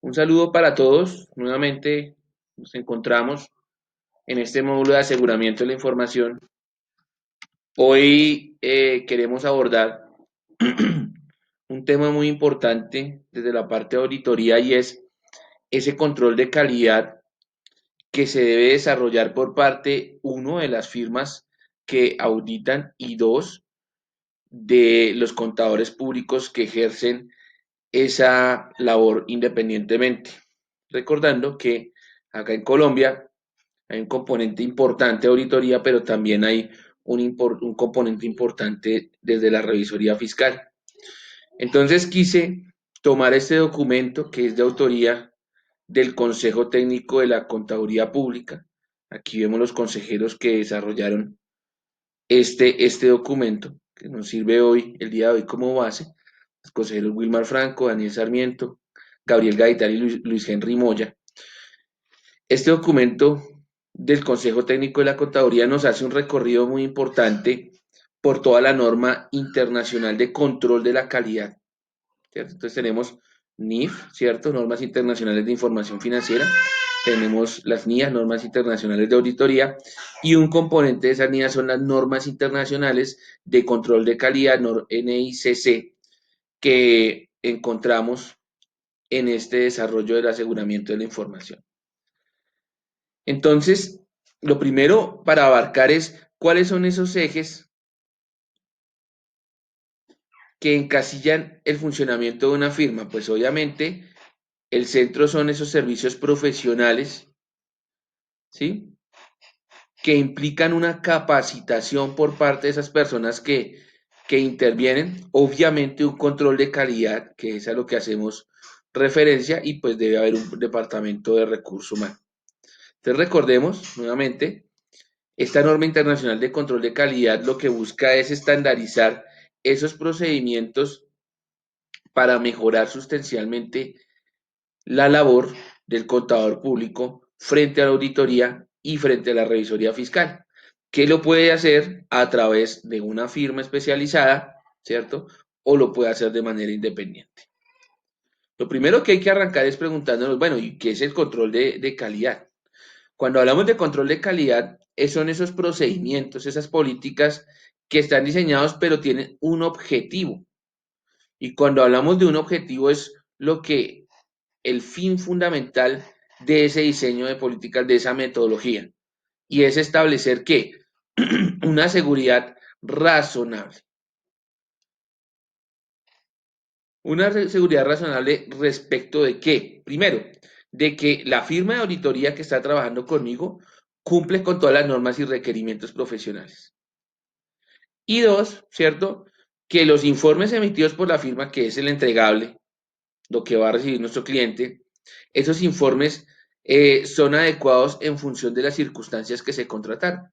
Un saludo para todos. Nuevamente nos encontramos en este módulo de aseguramiento de la información. Hoy queremos abordar un tema muy importante desde la parte de auditoría y es ese control de calidad que se debe desarrollar por parte, uno, de las firmas que auditan y dos, de los contadores públicos que ejercen esa labor independientemente. Recordando que acá en Colombia hay un componente importante de auditoría, pero también hay un componente importante desde la revisoría fiscal. Entonces quise tomar este documento que es de autoría del Consejo Técnico de la Contaduría Pública. Aquí vemos los consejeros que desarrollaron este documento que nos sirve hoy, el día de hoy, como base. Los consejeros Wilmar Franco, Daniel Sarmiento, Gabriel Gaitán y Luis Henry Moya. Este documento del Consejo Técnico de la Contaduría nos hace un recorrido muy importante por toda la norma internacional de control de la calidad, ¿cierto? Entonces tenemos NIF, ¿cierto? Normas Internacionales de Información Financiera, tenemos las NIA, Normas Internacionales de Auditoría, y un componente de esas NIA son las Normas Internacionales de Control de Calidad, NICC, que encontramos en este desarrollo del aseguramiento de la información. Entonces, lo primero para abarcar es cuáles son esos ejes que encasillan el funcionamiento de una firma. Pues obviamente el centro son esos servicios profesionales, ¿sí? Que implican una capacitación por parte de esas personas que intervienen, obviamente un control de calidad, que es a lo que hacemos referencia, y pues debe haber un departamento de recursos humanos. Entonces recordemos nuevamente, esta norma internacional de control de calidad lo que busca es estandarizar esos procedimientos para mejorar sustancialmente la labor del contador público frente a la auditoría y frente a la revisoría fiscal, que lo puede hacer a través de una firma especializada, ¿cierto? O lo puede hacer de manera independiente. Lo primero que hay que arrancar es preguntándonos, bueno, ¿y qué es el control de calidad? Cuando hablamos de control de calidad, son esos procedimientos, esas políticas que están diseñados pero tienen un objetivo. Y cuando hablamos de un objetivo es lo que el fin fundamental de ese diseño de políticas, de esa metodología. Y es establecer que una seguridad razonable. Una seguridad razonable respecto de qué? Primero, de que la firma de auditoría que está trabajando conmigo cumple con todas las normas y requerimientos profesionales. Y dos, ¿cierto? Que los informes emitidos por la firma, que es el entregable, lo que va a recibir nuestro cliente, esos informes son adecuados en función de las circunstancias que se contrataron.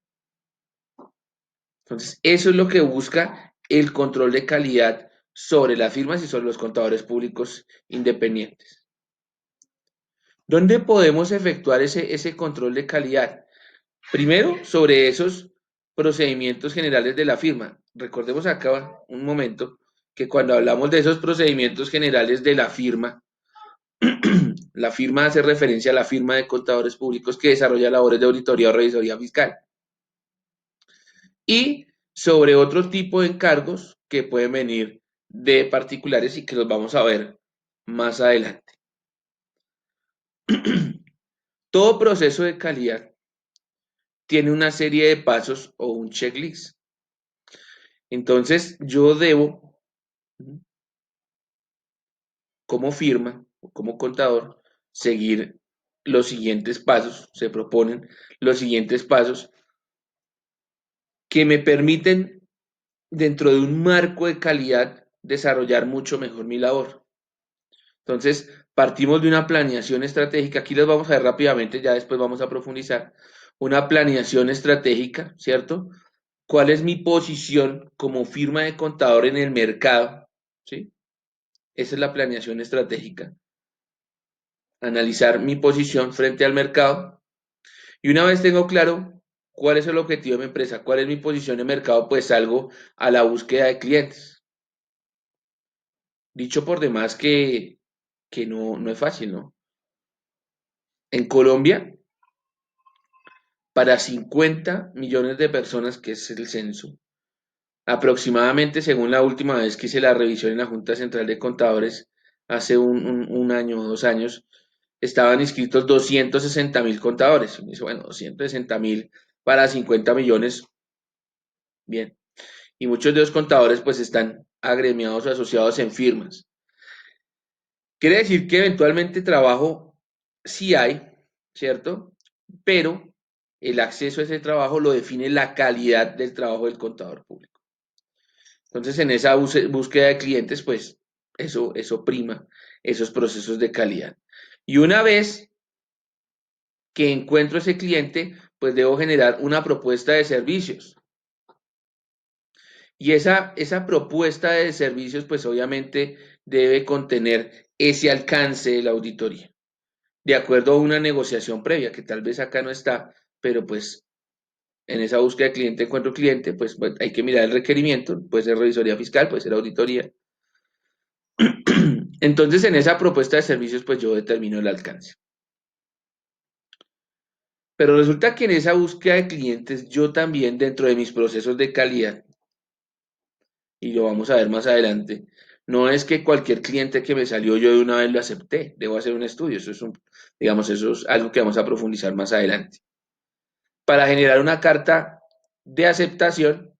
Entonces, eso es lo que busca el control de calidad sobre las firmas y sobre los contadores públicos independientes. ¿Dónde podemos efectuar ese control de calidad? Primero, sobre esos procedimientos generales de la firma. Recordemos acá un momento que cuando hablamos de esos procedimientos generales de la firma hace referencia a la firma de contadores públicos que desarrolla labores de auditoría o revisoría fiscal. Y sobre otro tipo de encargos que pueden venir de particulares y que los vamos a ver más adelante. Todo proceso de calidad tiene una serie de pasos o un checklist. Entonces, yo debo, como firma o como contador, seguir los siguientes pasos, se proponen los siguientes pasos que me permiten, dentro de un marco de calidad, desarrollar mucho mejor mi labor. Entonces, partimos de una planeación estratégica. Aquí los vamos a ver rápidamente, ya después vamos a profundizar. Una planeación estratégica, ¿cierto? ¿Cuál es mi posición como firma de contador en el mercado? ¿Sí? Esa es la planeación estratégica. Analizar mi posición frente al mercado. Y una vez tengo claro cuál es el objetivo de mi empresa, cuál es mi posición de mercado, pues salgo a la búsqueda de clientes. Dicho por demás que no es fácil, ¿no? En Colombia, para 50 millones de personas, que es el censo, aproximadamente, según la última vez que hice la revisión en la Junta Central de Contadores, hace un año o 2 años, estaban inscritos 260.000 contadores. Y me dice, bueno, 260.000 para 50 millones, bien. Y muchos de los contadores pues están agremiados o asociados en firmas. Quiere decir que eventualmente trabajo sí hay, ¿cierto? Pero el acceso a ese trabajo lo define la calidad del trabajo del contador público. Entonces, en esa búsqueda de clientes, pues eso prima esos procesos de calidad. Y una vez que encuentro ese cliente, pues debo generar una propuesta de servicios. Y esa propuesta de servicios, pues obviamente debe contener ese alcance de la auditoría, de acuerdo a una negociación previa, que tal vez acá no está, pero pues en esa búsqueda de cliente encuentro cliente, pues hay que mirar el requerimiento, puede ser revisoría fiscal, puede ser auditoría. Entonces, en esa propuesta de servicios, pues yo determino el alcance. Pero resulta que en esa búsqueda de clientes, yo también, dentro de mis procesos de calidad, y lo vamos a ver más adelante, no es que cualquier cliente que me salió yo de una vez lo acepté, debo hacer un estudio, digamos, eso es algo que vamos a profundizar más adelante. Para generar una carta de aceptación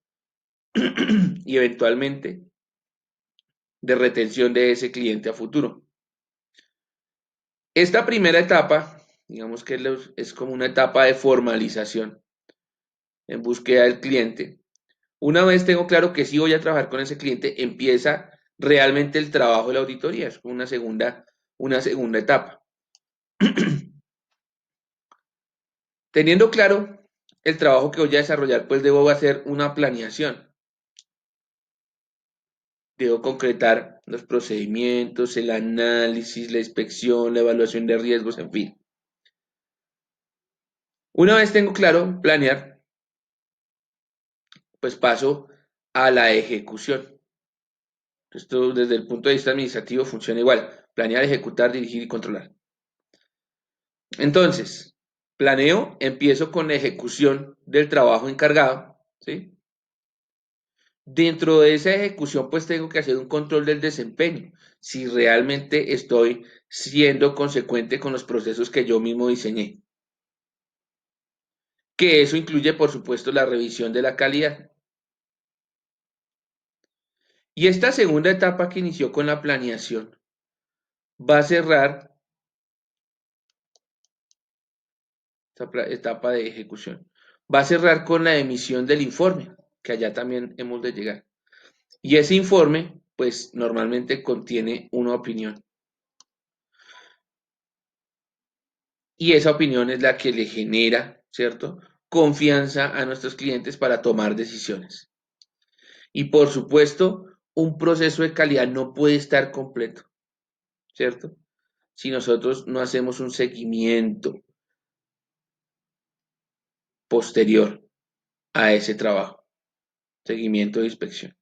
y eventualmente de retención de ese cliente a futuro. Esta primera etapa, digamos que es como una etapa de formalización en búsqueda del cliente. Una vez tengo claro que sí voy a trabajar con ese cliente, empieza realmente el trabajo de la auditoría, es una segunda etapa. Teniendo claro el trabajo que voy a desarrollar, pues debo hacer una planeación. Debo concretar los procedimientos, el análisis, la inspección, la evaluación de riesgos, en fin. Una vez tengo claro planear, pues paso a la ejecución. Esto desde el punto de vista administrativo funciona igual. Planear, ejecutar, dirigir y controlar. Entonces, planeo, empiezo con la ejecución del trabajo encargado, ¿sí? Dentro de esa ejecución, pues tengo que hacer un control del desempeño, si realmente estoy siendo consecuente con los procesos que yo mismo diseñé. Que eso incluye, por supuesto, la revisión de la calidad. Y esta segunda etapa que inició con la planeación va a cerrar esta etapa de ejecución. Va a cerrar con la emisión del informe, que allá también hemos de llegar. Y ese informe, pues normalmente contiene una opinión. Y esa opinión es la que le genera, ¿cierto? Confianza a nuestros clientes para tomar decisiones. Y por supuesto, un proceso de calidad no puede estar completo, ¿cierto? Si nosotros no hacemos un seguimiento posterior a ese trabajo, seguimiento de inspección.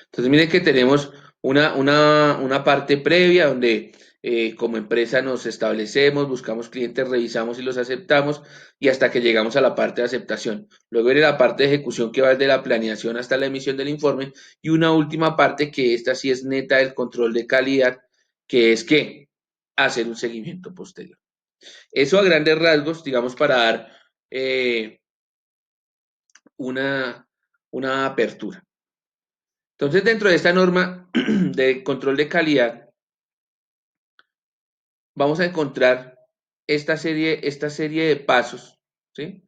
Entonces, miren que tenemos una parte previa donde como empresa nos establecemos, buscamos clientes, revisamos y los aceptamos y hasta que llegamos a la parte de aceptación. Luego viene la parte de ejecución que va desde la planeación hasta la emisión del informe y una última parte que esta sí es neta del control de calidad, que es que hacer un seguimiento posterior. Eso a grandes rasgos, digamos, para dar eh, una, una apertura. Entonces, dentro de esta norma de control de calidad, vamos a encontrar esta serie de pasos, ¿sí?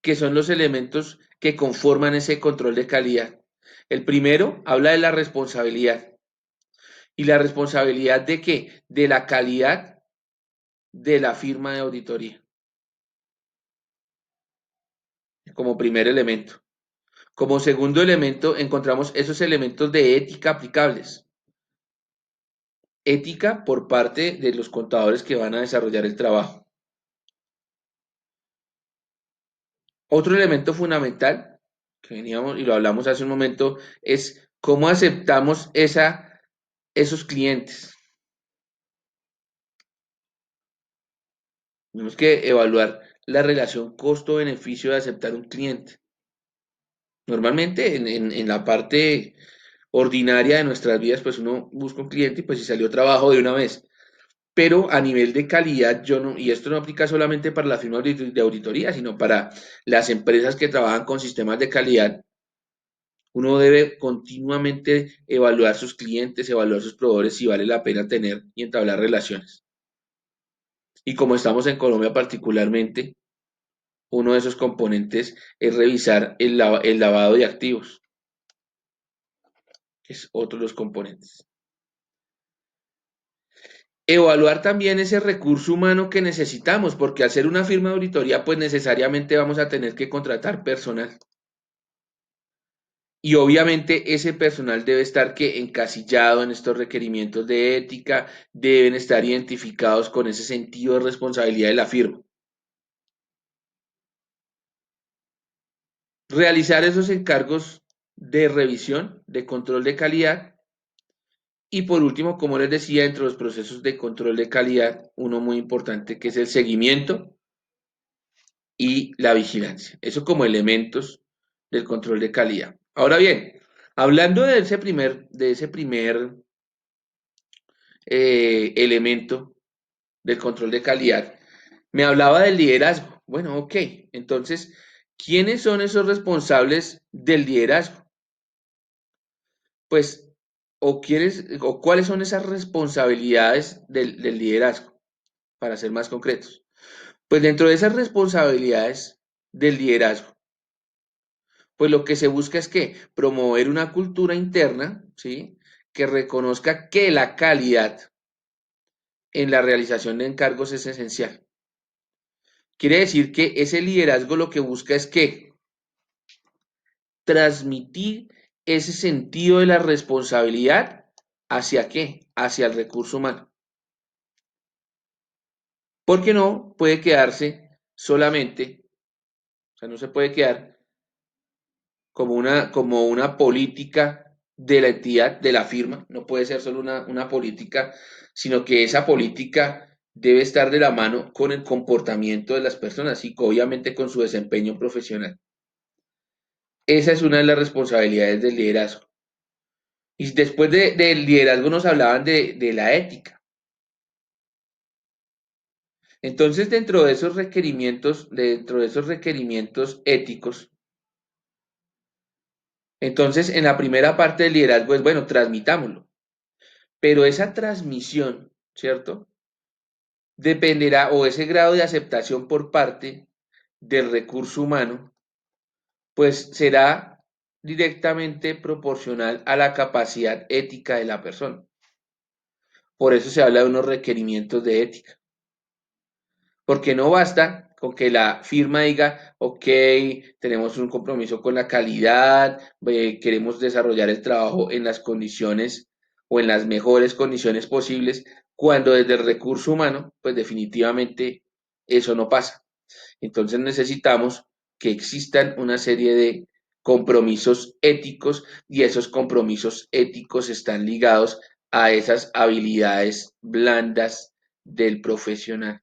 Que son los elementos que conforman ese control de calidad. El primero habla de la responsabilidad. ¿Y la responsabilidad de qué? De la calidad de la firma de auditoría, como primer elemento. Como segundo elemento, encontramos esos elementos de ética aplicables. Ética por parte de los contadores que van a desarrollar el trabajo. Otro elemento fundamental, que veníamos y lo hablamos hace un momento, es cómo aceptamos esos clientes. Tenemos que evaluar la relación costo-beneficio de aceptar un cliente. Normalmente en la parte ordinaria de nuestras vidas, pues uno busca un cliente y pues si salió trabajo de una vez. Pero a nivel de calidad, yo no, y esto no aplica solamente para las firmas de auditoría, sino para las empresas que trabajan con sistemas de calidad, uno debe continuamente evaluar sus clientes, evaluar sus proveedores si vale la pena tener y entablar relaciones. Y como estamos en Colombia particularmente, uno de esos componentes es revisar el lavado de activos, que es otro de los componentes. Evaluar también ese recurso humano que necesitamos, porque al ser una firma de auditoría, pues necesariamente vamos a tener que contratar personal. Y obviamente ese personal debe estar que encasillado en estos requerimientos de ética, deben estar identificados con ese sentido de responsabilidad de la firma. Realizar esos encargos de revisión, de control de calidad. Y por último, como les decía, entre los procesos de control de calidad, uno muy importante que es el seguimiento y la vigilancia. Eso como elementos del control de calidad. Ahora bien, hablando de ese primer elemento del control de calidad, me hablaba del liderazgo. Bueno, ok, entonces, ¿quiénes son esos responsables del liderazgo? Pues, o cuáles son esas responsabilidades del liderazgo, para ser más concretos. Pues dentro de esas responsabilidades del liderazgo, pues lo que se busca es que promover una cultura interna, ¿sí? Que reconozca que la calidad en la realización de encargos es esencial. Quiere decir que ese liderazgo lo que busca es que transmitir ese sentido de la responsabilidad hacia qué, hacia el recurso humano. Porque no puede quedarse solamente, o sea, no se puede quedar como una política de la entidad, de la firma, no puede ser solo una política, sino que esa política debe estar de la mano con el comportamiento de las personas y obviamente con su desempeño profesional. Esa es una de las responsabilidades del liderazgo. Y después del liderazgo nos hablaban de la ética. Entonces, dentro de esos requerimientos éticos, entonces en la primera parte del liderazgo es, bueno, transmitámoslo. Pero esa transmisión, ¿cierto? Dependerá, o ese grado de aceptación por parte del recurso humano, pues será directamente proporcional a la capacidad ética de la persona. Por eso se habla de unos requerimientos de ética. Porque no basta con que la firma diga, ok, tenemos un compromiso con la calidad, queremos desarrollar el trabajo en las condiciones o en las mejores condiciones posibles, cuando desde el recurso humano, pues definitivamente eso no pasa. Entonces necesitamos que existan una serie de compromisos éticos y esos compromisos éticos están ligados a esas habilidades blandas del profesional.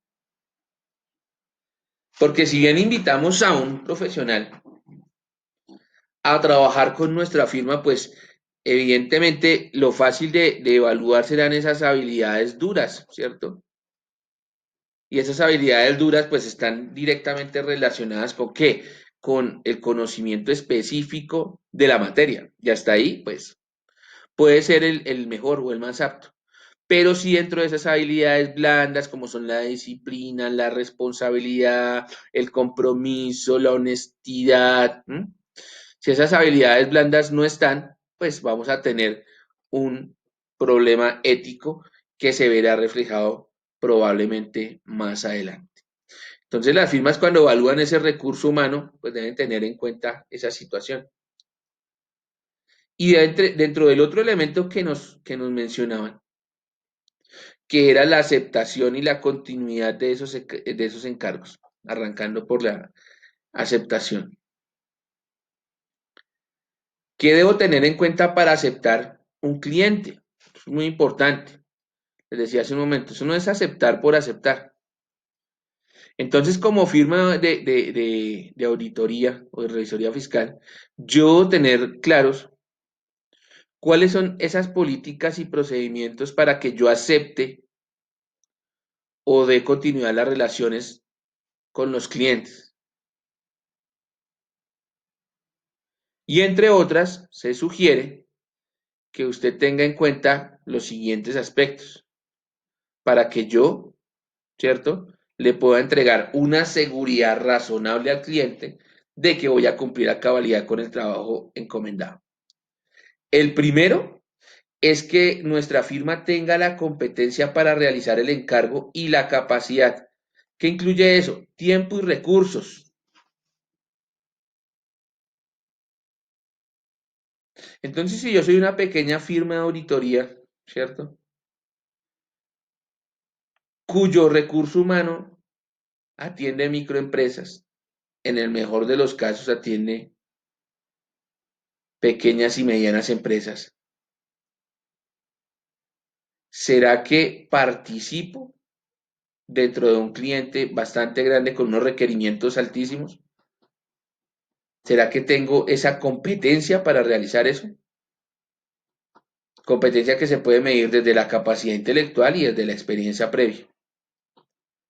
Porque si bien invitamos a un profesional a trabajar con nuestra firma, pues evidentemente lo fácil de evaluar serán esas habilidades duras, ¿cierto? Y esas habilidades duras pues están directamente relacionadas con qué? Con el conocimiento específico de la materia. Y hasta ahí, pues, puede ser el mejor o el más apto. Pero sí dentro de esas habilidades blandas, como son la disciplina, la responsabilidad, el compromiso, la honestidad, ¿m? Si esas habilidades blandas no están, pues vamos a tener un problema ético que se verá reflejado probablemente más adelante. Entonces las firmas cuando evalúan ese recurso humano, pues deben tener en cuenta esa situación. Y dentro del otro elemento que nos mencionaban, que era la aceptación y la continuidad de esos encargos, arrancando por la aceptación. ¿Qué debo tener en cuenta para aceptar un cliente? Es muy importante. Les decía hace un momento, eso no es aceptar por aceptar. Entonces, como firma de auditoría o de revisoría fiscal, yo tener claros cuáles son esas políticas y procedimientos para que yo acepte o dé continuidad a las relaciones con los clientes. Y entre otras, se sugiere que usted tenga en cuenta los siguientes aspectos para que yo, ¿cierto?, le pueda entregar una seguridad razonable al cliente de que voy a cumplir a cabalidad con el trabajo encomendado. El primero es que nuestra firma tenga la competencia para realizar el encargo y la capacidad. ¿Qué incluye eso? Tiempo y recursos. Entonces, si yo soy una pequeña firma de auditoría, ¿cierto? Cuyo recurso humano atiende microempresas, en el mejor de los casos atiende pequeñas y medianas empresas. ¿Será que participo dentro de un cliente bastante grande con unos requerimientos altísimos? ¿Será que tengo esa competencia para realizar eso? Competencia que se puede medir desde la capacidad intelectual y desde la experiencia previa.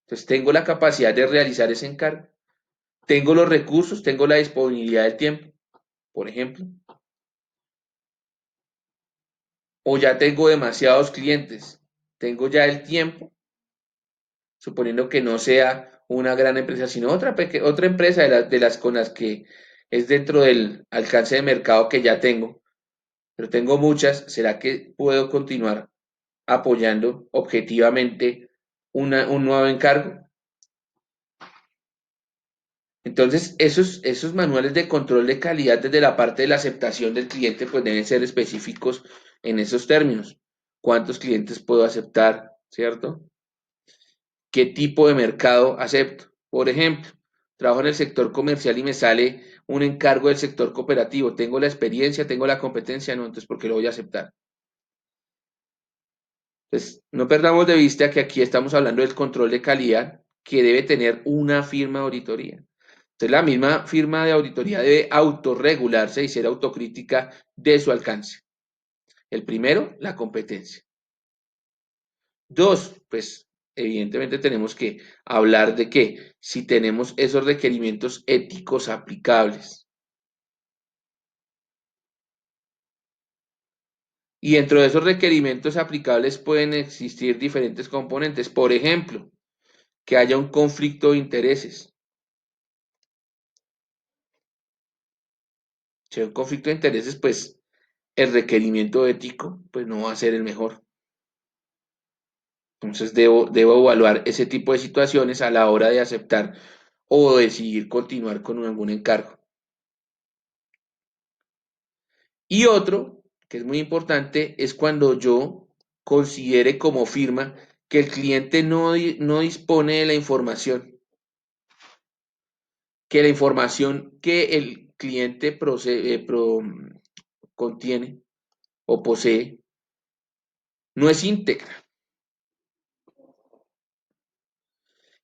Entonces, tengo la capacidad de realizar ese encargo, tengo los recursos, tengo la disponibilidad del tiempo, por ejemplo, o ya tengo demasiados clientes, tengo ya el tiempo, suponiendo que no sea una gran empresa, sino otra empresa de las con las que es dentro del alcance de mercado que ya tengo, pero tengo muchas, ¿será que puedo continuar apoyando objetivamente un nuevo encargo? Entonces, esos manuales de control de calidad desde la parte de la aceptación del cliente, pues deben ser específicos en esos términos. ¿Cuántos clientes puedo aceptar? ¿Cierto? ¿Qué tipo de mercado acepto? Por ejemplo, trabajo en el sector comercial y me sale un encargo del sector cooperativo. ¿Tengo la experiencia? ¿Tengo la competencia? No, entonces, ¿por qué lo voy a aceptar? Entonces, no perdamos de vista que aquí estamos hablando del control de calidad que debe tener una firma de auditoría. Entonces, la misma firma de auditoría debe autorregularse y ser autocrítica de su alcance. El primero, la competencia. Dos, pues evidentemente tenemos que hablar de que si tenemos esos requerimientos éticos aplicables. Y dentro de esos requerimientos aplicables pueden existir diferentes componentes. Por ejemplo, que haya un conflicto de intereses. Si hay un conflicto de intereses, pues el requerimiento ético pues no va a ser el mejor. Entonces debo evaluar ese tipo de situaciones a la hora de aceptar o decidir continuar con algún encargo. Y otro, que es muy importante, es cuando yo considere como firma que el cliente no dispone de la información, que la información que el cliente contiene o posee no es íntegra.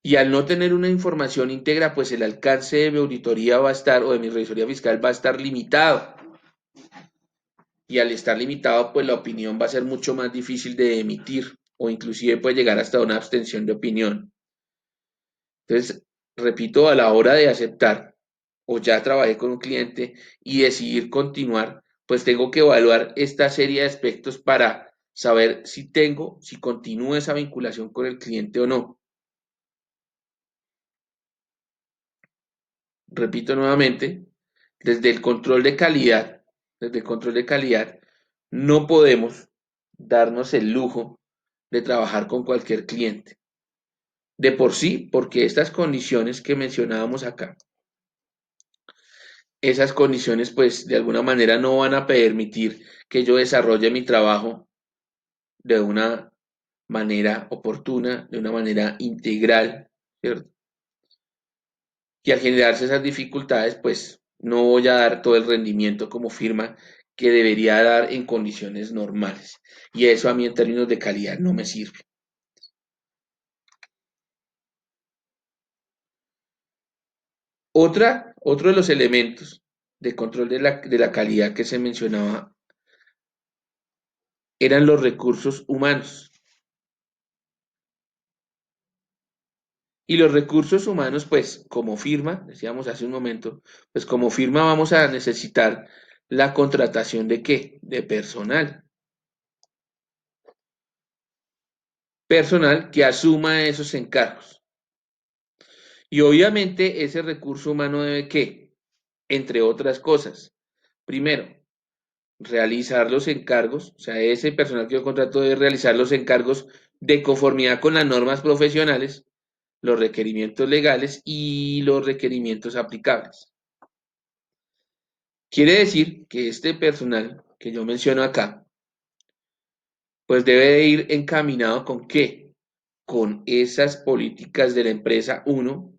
Y al no tener una información íntegra, pues el alcance de mi auditoría va a estar, o de mi revisoría fiscal va a estar limitado. Y al estar limitado, pues la opinión va a ser mucho más difícil de emitir, o inclusive puede llegar hasta una abstención de opinión. Entonces, repito, a la hora de aceptar, o ya trabajé con un cliente y decidir continuar, pues tengo que evaluar esta serie de aspectos para saber si continúo esa vinculación con el cliente o no. Repito nuevamente, desde el control de calidad, desde el control de calidad, no podemos darnos el lujo de trabajar con cualquier cliente. De por sí, porque estas condiciones que mencionábamos acá, esas condiciones pues de alguna manera no van a permitir que yo desarrolle mi trabajo de una manera oportuna, de una manera integral, ¿cierto? Y al generarse esas dificultades, pues no voy a dar todo el rendimiento como firma que debería dar en condiciones normales. Y eso a mí en términos de calidad no me sirve. Otro de los elementos de control de la calidad que se mencionaba eran los recursos humanos. Y los recursos humanos, pues como firma, decíamos hace un momento, pues como firma vamos a necesitar la contratación de qué? De personal. Personal que asuma esos encargos. Y obviamente ese recurso humano debe qué? Entre otras cosas. Primero, realizar los encargos, o sea, ese personal que yo contrato debe realizar los encargos de conformidad con las normas profesionales, los requerimientos legales y los requerimientos aplicables. Quiere decir que este personal que yo menciono acá, pues debe de ir encaminado con qué? Con esas políticas de la empresa uno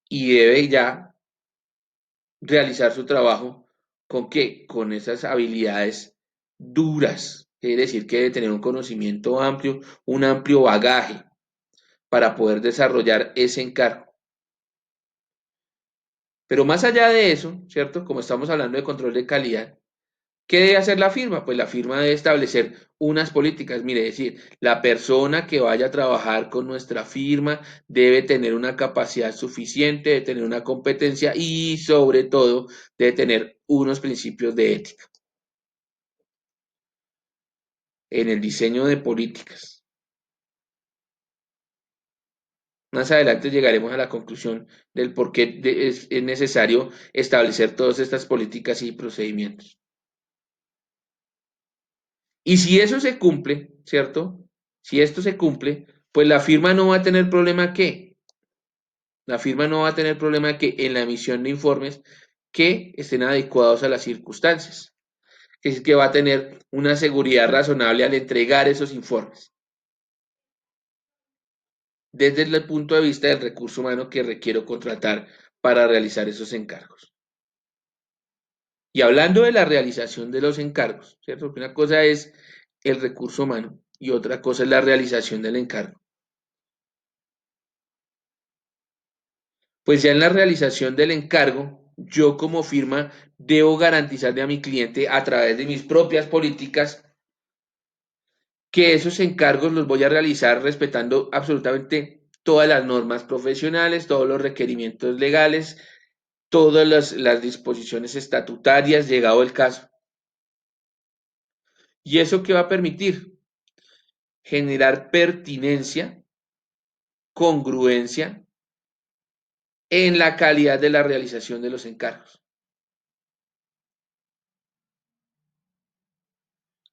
y debe ya realizar su trabajo con qué? Con esas habilidades duras. Quiere decir que debe tener un conocimiento amplio, un amplio bagaje para poder desarrollar ese encargo. Pero más allá de eso, ¿cierto? Como estamos hablando de control de calidad, ¿qué debe hacer la firma? Pues la firma debe establecer unas políticas. Mire, decir, la persona que vaya a trabajar con nuestra firma debe tener una capacidad suficiente, debe tener una competencia y sobre todo debe tener unos principios de ética en el diseño de políticas. Más adelante llegaremos a la conclusión del por qué es necesario establecer todas estas políticas y procedimientos. Y si eso se cumple, ¿cierto? Si esto se cumple, pues la firma no va a tener problema ¿qué? La firma no va a tener problema que en la emisión de informes que estén adecuados a las circunstancias. Es que va a tener una seguridad razonable al entregar esos informes, desde el punto de vista del recurso humano que requiero contratar para realizar esos encargos. Y hablando de la realización de los encargos, ¿cierto? Porque una cosa es el recurso humano y otra cosa es la realización del encargo. Pues ya en la realización del encargo, yo como firma debo garantizarle a mi cliente a través de mis propias políticas que esos encargos los voy a realizar respetando absolutamente todas las normas profesionales, todos los requerimientos legales, todas las disposiciones estatutarias, llegado el caso. ¿Y eso qué va a permitir? Generar pertinencia, congruencia en la calidad de la realización de los encargos.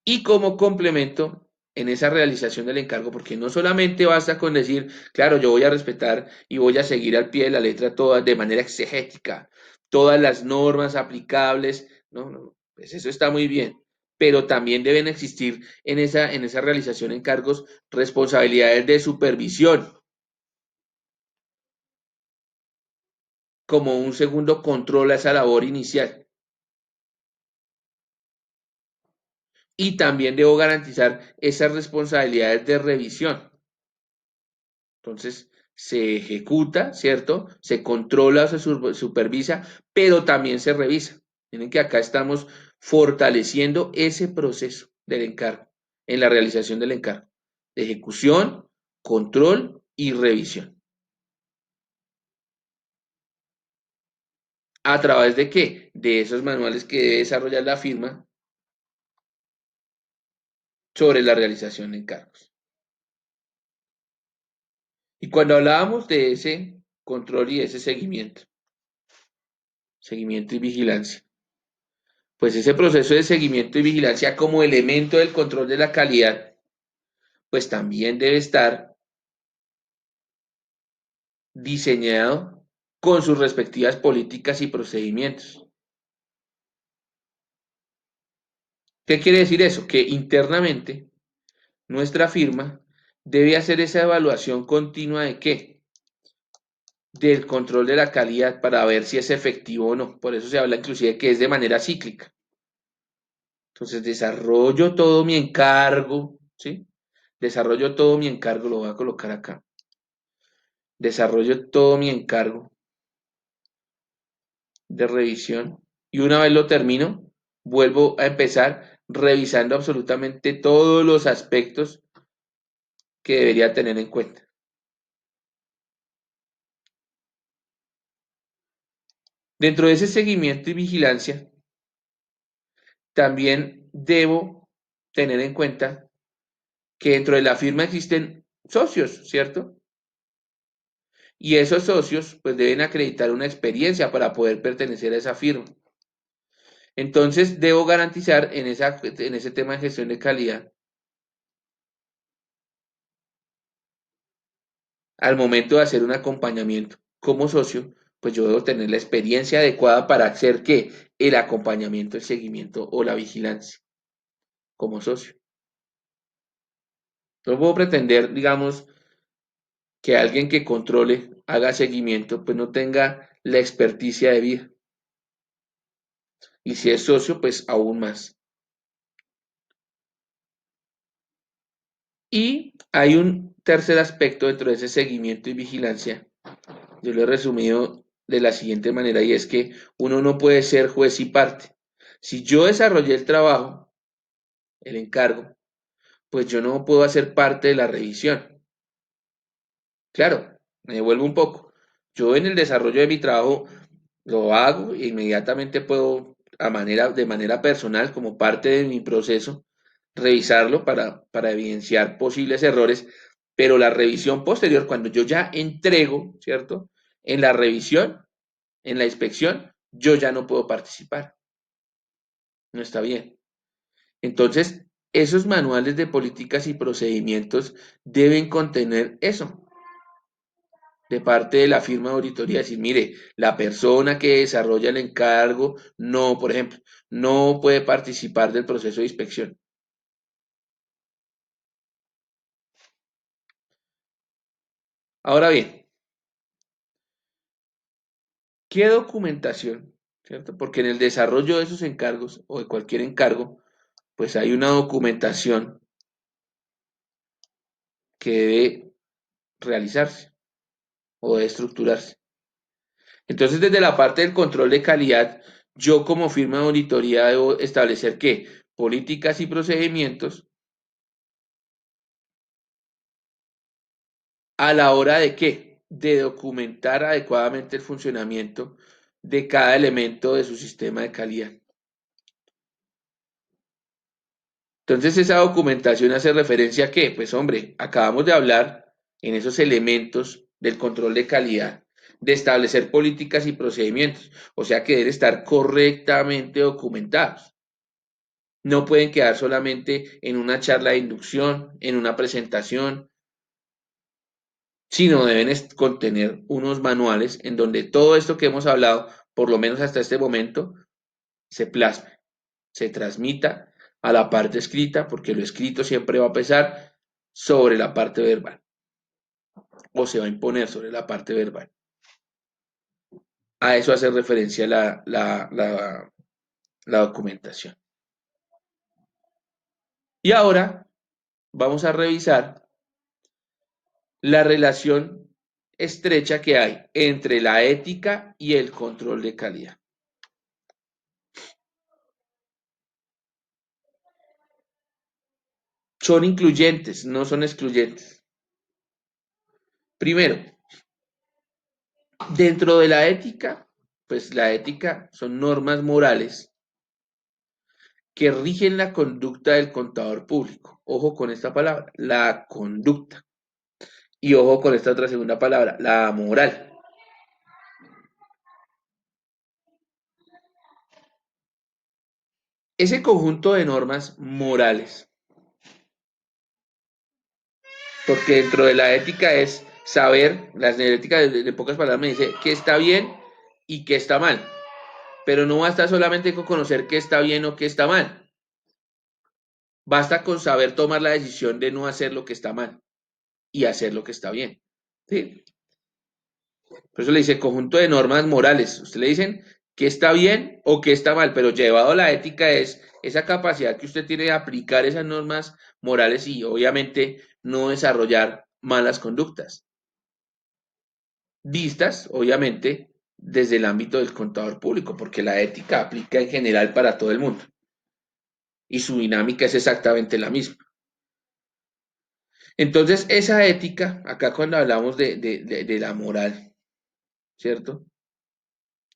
Y como complemento en esa realización del encargo, porque no solamente basta con decir, claro, yo voy a respetar y voy a seguir al pie de la letra todas de manera exegética, todas las normas aplicables, no, no, pues eso está muy bien, pero también deben existir en esa realización de encargos responsabilidades de supervisión, como un segundo control a esa labor inicial. Y también debo garantizar esas responsabilidades de revisión. Entonces, se ejecuta, ¿cierto? Se controla, se supervisa, pero también se revisa. Miren que acá estamos fortaleciendo ese proceso del encargo, en la realización del encargo, de ejecución, control y revisión. ¿A través de qué? De esos manuales que debe desarrollar la firma sobre la realización de encargos. Y cuando hablábamos de ese control y ese seguimiento y vigilancia, pues ese proceso de seguimiento y vigilancia como elemento del control de la calidad, pues también debe estar diseñado con sus respectivas políticas y procedimientos. ¿Qué quiere decir eso? Que internamente nuestra firma debe hacer esa evaluación continua de qué? Del control de la calidad para ver si es efectivo o no. Por eso se habla inclusive que es de manera cíclica. Entonces desarrollo todo mi encargo, ¿sí? Desarrollo todo mi encargo, lo voy a colocar acá. Desarrollo todo mi encargo de revisión y una vez lo termino, vuelvo a empezar revisando absolutamente todos los aspectos que debería tener en cuenta. Dentro de ese seguimiento y vigilancia, también debo tener en cuenta que dentro de la firma existen socios, ¿cierto? Y esos socios pues deben acreditar una experiencia para poder pertenecer a esa firma. Entonces debo garantizar en ese tema de gestión de calidad, al momento de hacer un acompañamiento como socio, pues yo debo tener la experiencia adecuada para hacer que el acompañamiento, el seguimiento o la vigilancia como socio. No puedo pretender, digamos, que alguien que controle, haga seguimiento, pues no tenga la experticia de vida. Y si es socio, pues aún más. Y hay un tercer aspecto dentro de ese seguimiento y vigilancia. Yo lo he resumido de la siguiente manera y es que uno no puede ser juez y parte. Si yo desarrollé el trabajo, el encargo, pues yo no puedo hacer parte de la revisión. Claro, me devuelvo un poco. Yo en el desarrollo de mi trabajo lo hago e inmediatamente puedo, de manera personal, como parte de mi proceso, revisarlo para evidenciar posibles errores, pero la revisión posterior, cuando yo ya entrego, ¿cierto? En la revisión, en la inspección, yo ya no puedo participar. No está bien. Entonces, esos manuales de políticas y procedimientos deben contener eso de parte de la firma de auditoría, decir, mire, la persona que desarrolla el encargo no, por ejemplo, no puede participar del proceso de inspección. Ahora bien, ¿qué documentación? ¿Cierto? Porque en el desarrollo de esos encargos o de cualquier encargo, pues hay una documentación que debe realizarse o debe estructurarse. Entonces, desde la parte del control de calidad, yo como firma de auditoría debo establecer qué políticas y procedimientos a la hora de qué, de documentar adecuadamente el funcionamiento de cada elemento de su sistema de calidad. Entonces, esa documentación hace referencia a qué, pues hombre, acabamos de hablar en esos elementos del control de calidad, de establecer políticas y procedimientos, o sea que deben estar correctamente documentados. No pueden quedar solamente en una charla de inducción, en una presentación, sino deben contener unos manuales en donde todo esto que hemos hablado, por lo menos hasta este momento, se plasme, se transmita a la parte escrita, porque lo escrito siempre va a pesar sobre la parte verbal o se va a imponer sobre la parte verbal. A eso hace referencia la documentación. Y ahora vamos a revisar la relación estrecha que hay entre la ética y el control de calidad. Son incluyentes, no son excluyentes. Primero, dentro de la ética, pues la ética son normas morales que rigen la conducta del contador público. Ojo con esta palabra, la conducta. Y ojo con esta otra segunda palabra, la moral. Ese conjunto de normas morales, porque dentro de la ética es saber, la ética de pocas palabras me dice qué está bien y qué está mal, pero no basta solamente con conocer qué está bien o qué está mal, basta con saber tomar la decisión de no hacer lo que está mal y hacer lo que está bien. ¿Sí? Por eso le dice conjunto de normas morales. Usted le dicen qué está bien o qué está mal, pero llevado a la ética es esa capacidad que usted tiene de aplicar esas normas morales y obviamente no desarrollar malas conductas. Vistas, obviamente, desde el ámbito del contador público, porque la ética aplica en general para todo el mundo y su dinámica es exactamente la misma. Entonces, esa ética, acá cuando hablamos de la moral, ¿cierto?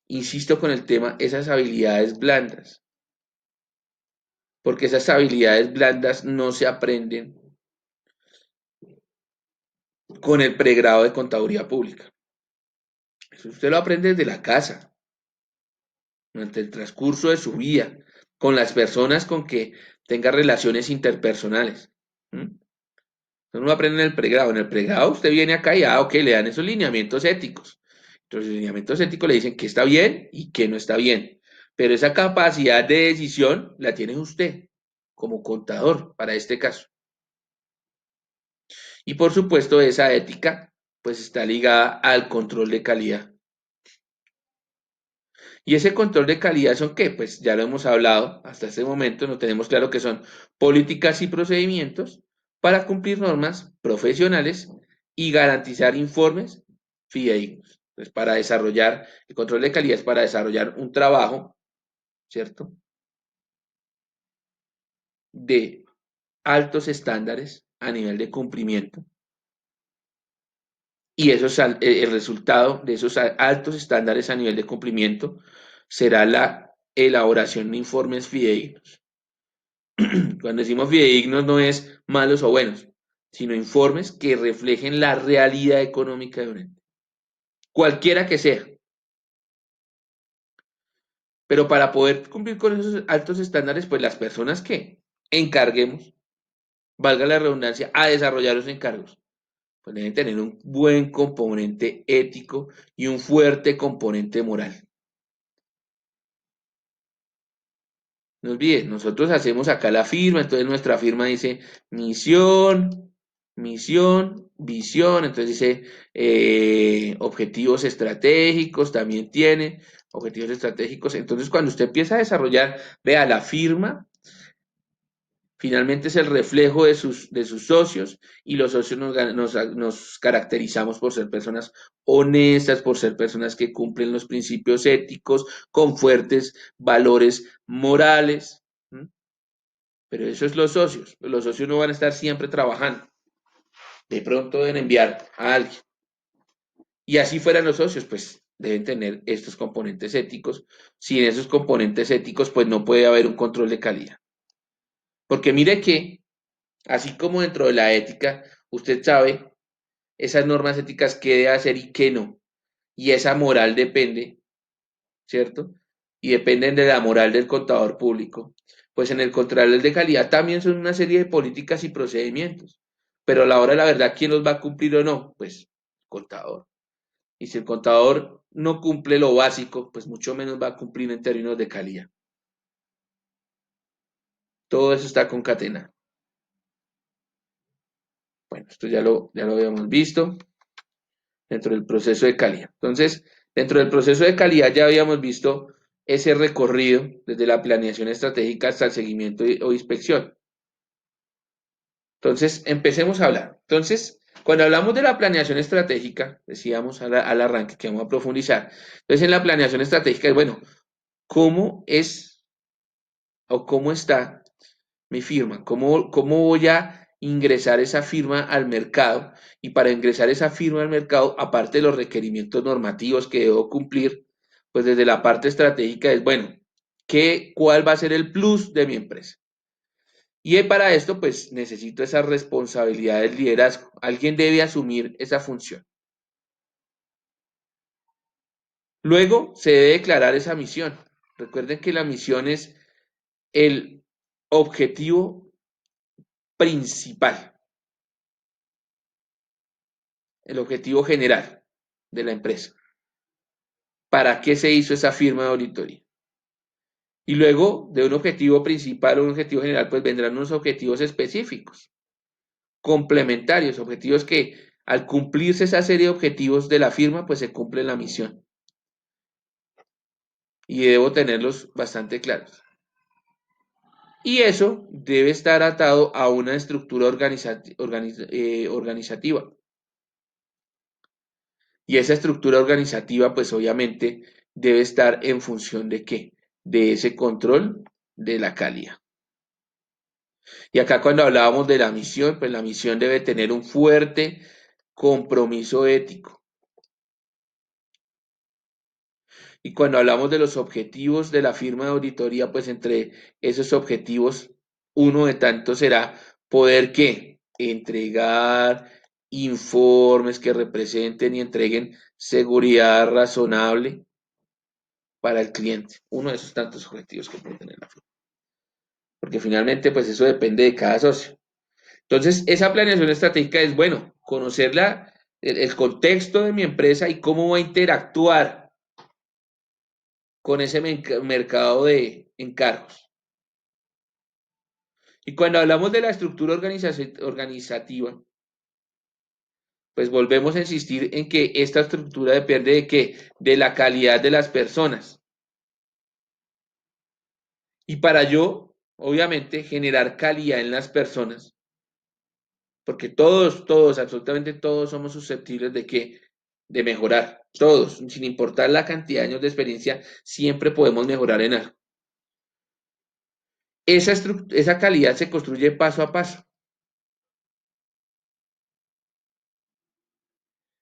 Insisto con el tema, esas habilidades blandas, porque esas habilidades blandas no se aprenden con el pregrado de contaduría pública. Eso usted lo aprende desde la casa, durante el transcurso de su vida, con las personas con que tenga relaciones interpersonales. ¿Mm? Usted no lo aprende en el pregrado. En el pregrado usted viene acá y, ok, le dan esos lineamientos éticos. Entonces, los lineamientos éticos le dicen que está bien y que no está bien. Pero esa capacidad de decisión la tiene usted como contador para este caso. Y por supuesto, esa ética pues está ligada al control de calidad. Y ese control de calidad son qué? Pues ya lo hemos hablado hasta este momento, no tenemos claro que son políticas y procedimientos para cumplir normas profesionales y garantizar informes fidedignos. Pues para desarrollar, el control de calidad es para desarrollar un trabajo, ¿cierto? De altos estándares a nivel de cumplimiento. Y eso es el resultado de esos altos estándares a nivel de cumplimiento será la elaboración de informes fidedignos. Cuando decimos fidedignos no es malos o buenos, sino informes que reflejen la realidad económica de un ente, cualquiera que sea. Pero para poder cumplir con esos altos estándares, pues las personas que encarguemos, valga la redundancia, a desarrollar los encargos, pues deben tener un buen componente ético y un fuerte componente moral. No olvides, nosotros hacemos acá la firma, entonces nuestra firma dice misión, misión, visión, entonces dice objetivos estratégicos, también tiene objetivos estratégicos. Entonces cuando usted empieza a desarrollar, vea, la firma finalmente es el reflejo de sus socios y los socios nos caracterizamos por ser personas honestas, por ser personas que cumplen los principios éticos con fuertes valores morales. ¿Mm? Pero eso es los socios no van a estar siempre trabajando, de pronto deben enviar a alguien. Y así fueran los socios, pues deben tener estos componentes éticos. Sin esos componentes éticos, pues no puede haber un control de calidad. Porque mire que así como dentro de la ética, usted sabe esas normas éticas qué debe hacer y qué no. Y esa moral depende, ¿cierto? Y dependen de la moral del contador público. Pues en el control de calidad también son una serie de políticas y procedimientos. Pero a la hora de la verdad, ¿quién los va a cumplir o no? Pues el contador. Y si el contador no cumple lo básico, pues mucho menos va a cumplir en términos de calidad. Todo eso está concatenado. Bueno, esto ya lo habíamos visto dentro del proceso de calidad. Entonces, dentro del proceso de calidad ya habíamos visto ese recorrido desde la planeación estratégica hasta el seguimiento o inspección. Entonces, empecemos a hablar. Entonces, cuando hablamos de la planeación estratégica, decíamos al arranque que vamos a profundizar. Entonces, en la planeación estratégica es, bueno, ¿cómo es o cómo está mi firma? ¿Cómo voy a ingresar esa firma al mercado? Y para ingresar esa firma al mercado, aparte de los requerimientos normativos que debo cumplir, pues desde la parte estratégica es, bueno, ¿cuál va a ser el plus de mi empresa? Y para esto, pues necesito esa responsabilidad del liderazgo. Alguien debe asumir esa función. Luego se debe declarar esa misión. Recuerden que la misión es el objetivo principal, el objetivo general de la empresa. ¿Para qué se hizo esa firma de auditoría? Y luego de un objetivo principal o un objetivo general, pues vendrán unos objetivos específicos, complementarios, objetivos que al cumplirse esa serie de objetivos de la firma, pues se cumple la misión. Y debo tenerlos bastante claros. Y eso debe estar atado a una estructura organizativa. Y esa estructura organizativa, pues obviamente debe estar en función de qué? De ese control de la calidad. Y acá cuando hablábamos de la misión, pues la misión debe tener un fuerte compromiso ético. Y cuando hablamos de los objetivos de la firma de auditoría, pues entre esos objetivos, uno de tantos será poder ¿qué? Entregar informes que representen y entreguen seguridad razonable para el cliente. Uno de esos tantos objetivos que puede tener la firma. Porque finalmente, pues eso depende de cada socio. Entonces, esa planeación estratégica es, bueno, conocer el contexto de mi empresa y cómo va a interactuar con ese mercado de encargos. Y cuando hablamos de la estructura organizativa, pues volvemos a insistir en que esta estructura depende de qué, de la calidad de las personas. Y para yo, obviamente, generar calidad en las personas, porque todos, absolutamente todos somos susceptibles de qué, de mejorar. Todos, sin importar la cantidad de años de experiencia, siempre podemos mejorar en algo. Esa calidad se construye paso a paso.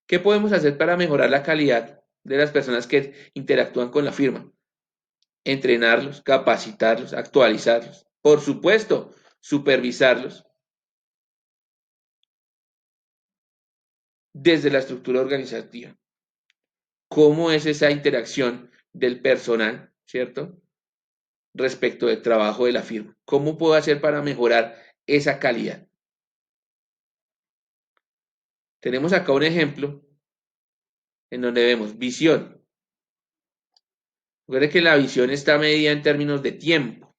¿Qué podemos hacer para mejorar la calidad de las personas que interactúan con la firma? Entrenarlos, capacitarlos, actualizarlos. Por supuesto, supervisarlos desde la estructura organizativa. ¿Cómo es esa interacción del personal, cierto? Respecto del trabajo de la firma. ¿Cómo puedo hacer para mejorar esa calidad? Tenemos acá un ejemplo en donde vemos visión. Recuerde que la visión está medida en términos de tiempo.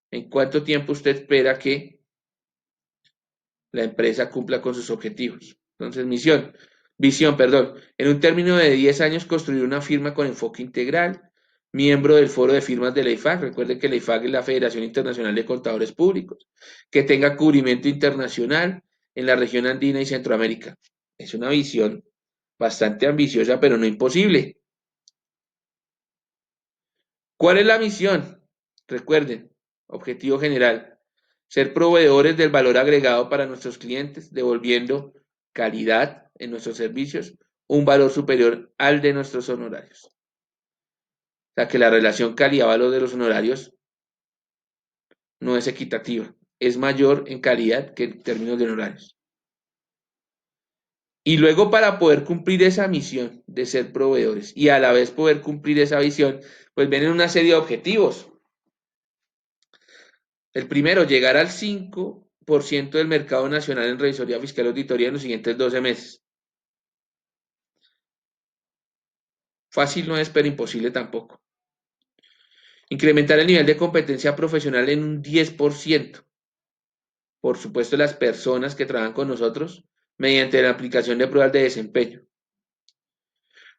¿En cuánto tiempo usted espera que la empresa cumpla con sus objetivos? Entonces, visión, perdón. En un término de 10 años, construir una firma con enfoque integral, miembro del foro de firmas de la IFAC. Recuerde que la IFAC es la Federación Internacional de Contadores Públicos, que tenga cubrimiento internacional en la región andina y Centroamérica. Es una visión bastante ambiciosa, pero no imposible. ¿Cuál es la misión? Recuerden, objetivo general, ser proveedores del valor agregado para nuestros clientes, devolviendo calidad en nuestros servicios, un valor superior al de nuestros honorarios. O sea que la relación calidad-valor de los honorarios no es equitativa, es mayor en calidad que en términos de honorarios. Y luego para poder cumplir esa misión de ser proveedores y a la vez poder cumplir esa visión, pues vienen una serie de objetivos. El primero, llegar al 5% del mercado nacional en revisoría fiscal y auditoría en los siguientes 12 meses. Fácil no es, pero imposible tampoco. Incrementar el nivel de competencia profesional en un 10%. Por supuesto, las personas que trabajan con nosotros mediante la aplicación de pruebas de desempeño.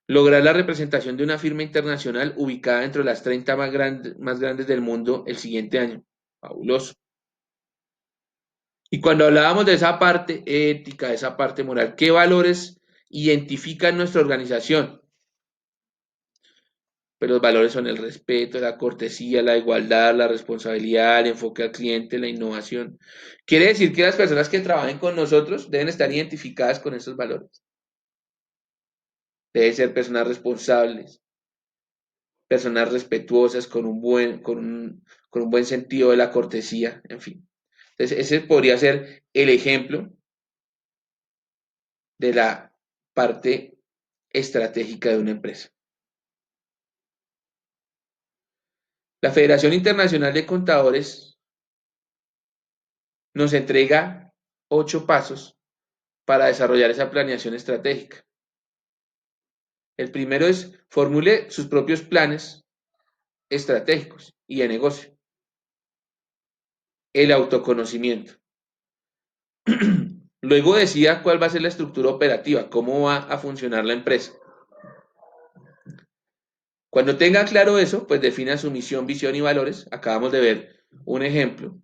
Lograr la representación de una firma internacional ubicada entre las 30 más grandes del mundo el siguiente año. Fabuloso. Y cuando hablábamos de esa parte ética, de esa parte moral, ¿qué valores identifican nuestra organización? Pues los valores son el respeto, la cortesía, la igualdad, la responsabilidad, el enfoque al cliente, la innovación. Quiere decir que las personas que trabajen con nosotros deben estar identificadas con esos valores. Deben ser personas responsables, personas respetuosas, con un buen sentido de la cortesía, en fin. Entonces, ese podría ser el ejemplo de la parte estratégica de una empresa. La Federación Internacional de Contadores nos entrega 8 pasos para desarrollar esa planeación estratégica. El primero es formule sus propios planes estratégicos y de negocio. El autoconocimiento. Luego decida cuál va a ser la estructura operativa, cómo va a funcionar la empresa. Cuando tenga claro eso, pues defina su misión, visión y valores. Acabamos de ver un ejemplo.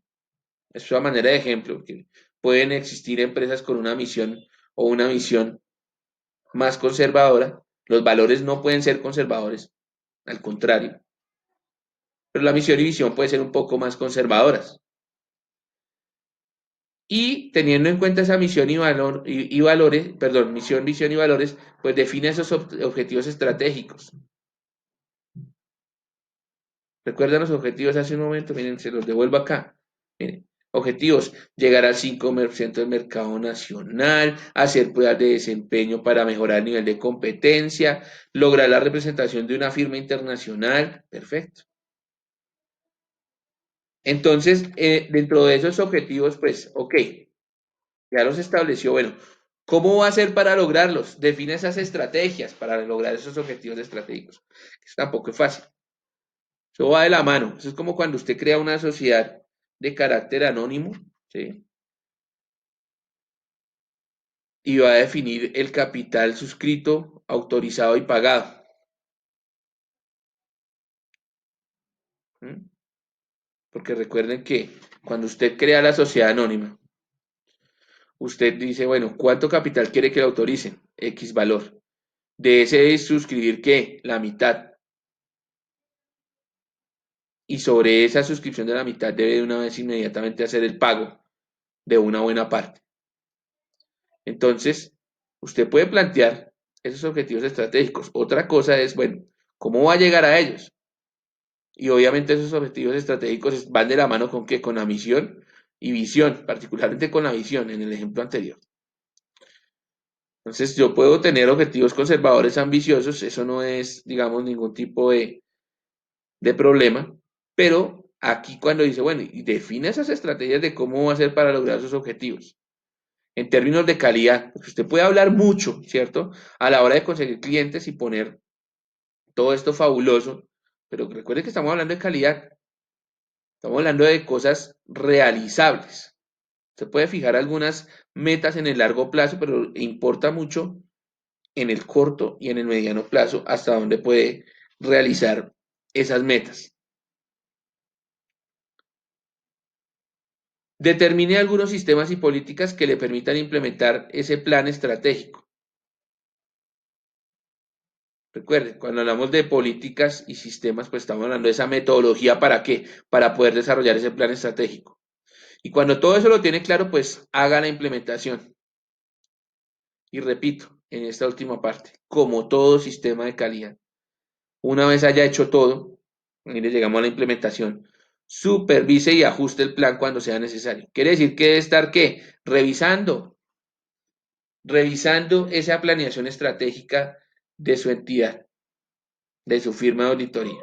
Es una manera de ejemplo que pueden existir empresas con una misión o una visión más conservadora. Los valores no pueden ser conservadores, al contrario, pero la misión y visión puede ser un poco más conservadoras. Y teniendo en cuenta esa misión y valores, perdón, misión, visión y valores, pues define esos objetivos estratégicos. ¿Recuerdan los objetivos hace un momento? Miren, se los devuelvo acá. Miren, objetivos, llegar al 5% del mercado nacional, hacer pruebas de desempeño para mejorar el nivel de competencia, lograr la representación de una firma internacional. Perfecto. Entonces, dentro de esos objetivos, pues, ok, ya los estableció. Bueno, ¿cómo va a ser para lograrlos? Define esas estrategias para lograr esos objetivos estratégicos. Eso tampoco es fácil. Eso va de la mano. Eso es como cuando usted crea una sociedad de carácter anónimo, ¿sí? Y va a definir el capital suscrito, autorizado y pagado. ¿Mm? Porque recuerden que cuando usted crea la sociedad anónima, usted dice, bueno, ¿cuánto capital quiere que le autoricen? X valor. De ese es suscribir, ¿qué? La mitad. Y sobre esa suscripción de la mitad debe de una vez inmediatamente hacer el pago de una buena parte. Entonces, usted puede plantear esos objetivos estratégicos. Otra cosa es, bueno, ¿cómo va a llegar a ellos? Y obviamente esos objetivos estratégicos van de la mano con qué, con la misión y visión, particularmente con la visión en el ejemplo anterior. Entonces, yo puedo tener objetivos conservadores ambiciosos, eso no es, digamos, ningún tipo de problema, pero aquí cuando dice, bueno, y define esas estrategias de cómo va a ser para lograr sus objetivos. En términos de calidad, porque usted puede hablar mucho, ¿cierto? A la hora de conseguir clientes y poner todo esto fabuloso, pero recuerde que estamos hablando de calidad, estamos hablando de cosas realizables. Se puede fijar algunas metas en el largo plazo, pero importa mucho en el corto y en el mediano plazo hasta dónde puede realizar esas metas. Determine algunos sistemas y políticas que le permitan implementar ese plan estratégico. Recuerden, cuando hablamos de políticas y sistemas, pues estamos hablando de esa metodología para qué, para poder desarrollar ese plan estratégico. Y cuando todo eso lo tiene claro, pues haga la implementación. Y repito, en esta última parte, como todo sistema de calidad, una vez haya hecho todo, mire, llegamos a la implementación, supervise y ajuste el plan cuando sea necesario. Quiere decir que debe estar ¿qué? Revisando esa planeación estratégica de su entidad, de su firma de auditoría.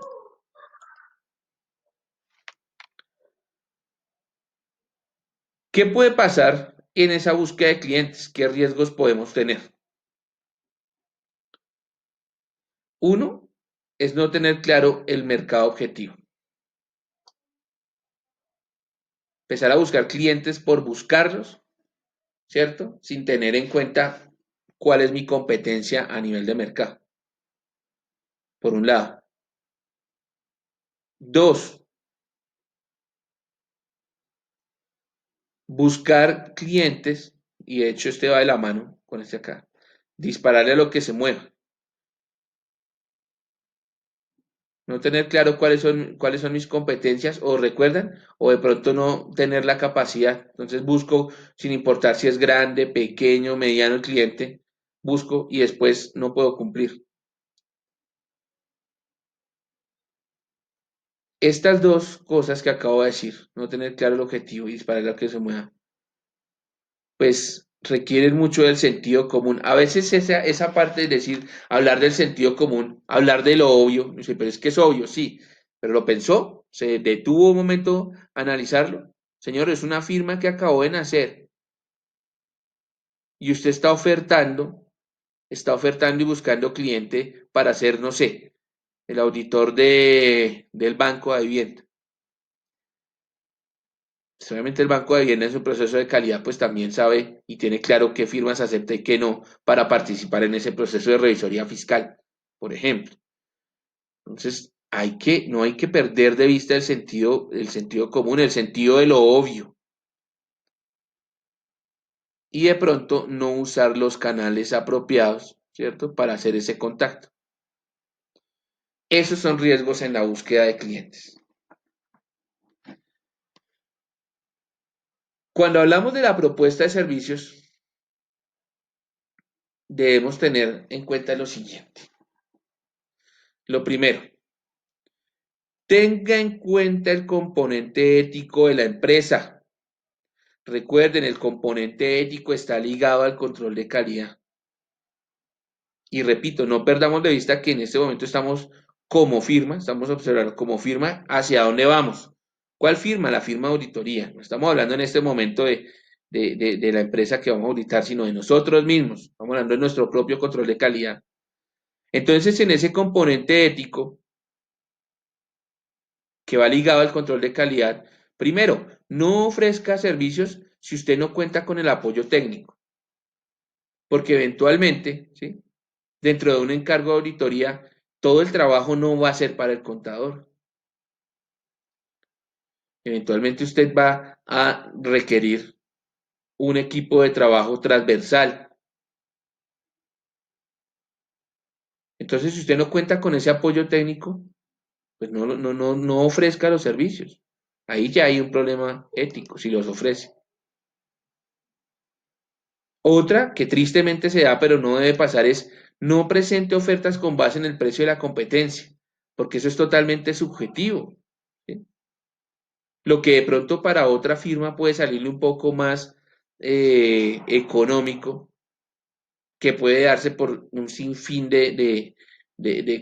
¿Qué puede pasar en esa búsqueda de clientes? ¿Qué riesgos podemos tener? Uno es no tener claro el mercado objetivo. Empezar a buscar clientes por buscarlos, ¿cierto? Sin tener en cuenta cuál es mi competencia a nivel de mercado, por un lado. Dos, buscar clientes, y de hecho este va de la mano con este acá, dispararle a lo que se mueva. No tener claro cuáles son mis competencias, o recuerdan, o de pronto no tener la capacidad. Entonces busco, sin importar si es grande, pequeño, mediano el cliente, busco y después no puedo cumplir. Estas dos cosas que acabo de decir, no tener claro el objetivo y disparar a lo que se mueva, pues requieren mucho del sentido común. A veces esa parte es decir, hablar del sentido común, hablar de lo obvio, dice, pero es que es obvio, sí, pero lo pensó, se detuvo un momento a analizarlo. Señor, es una firma que acabó de nacer y usted está ofertando y buscando cliente para ser, no sé, el auditor del banco de vivienda. Pues, obviamente el banco de vivienda en su proceso de calidad pues también sabe y tiene claro qué firmas acepta y qué no para participar en ese proceso de revisoría fiscal, por ejemplo. Entonces, no hay que perder de vista el sentido común, el sentido de lo obvio y de pronto no usar los canales apropiados ¿cierto? Para hacer ese contacto. Esos son riesgos en la búsqueda de clientes. Cuando hablamos de la propuesta de servicios, debemos tener en cuenta lo siguiente. Lo primero, tenga en cuenta el componente ético de la empresa. Recuerden, el componente ético está ligado al control de calidad. Y repito, no perdamos de vista que en este momento estamos como firma, estamos observando como firma hacia dónde vamos. ¿Cuál firma? La firma de auditoría. No estamos hablando en este momento de la empresa que vamos a auditar, sino de nosotros mismos. Estamos hablando de nuestro propio control de calidad. Entonces, en ese componente ético que va ligado al control de calidad, primero, no ofrezca servicios si usted no cuenta con el apoyo técnico, porque eventualmente, ¿sí? Dentro de un encargo de auditoría, todo el trabajo no va a ser para el contador. Eventualmente usted va a requerir un equipo de trabajo transversal. Entonces, si usted no cuenta con ese apoyo técnico, pues no ofrezca los servicios. Ahí ya hay un problema ético si los ofrece. Otra que tristemente se da, pero no debe pasar, es no presente ofertas con base en el precio de la competencia, porque eso es totalmente subjetivo. ¿Sí? Lo que de pronto para otra firma puede salirle un poco más económico, que puede darse por un sinfín de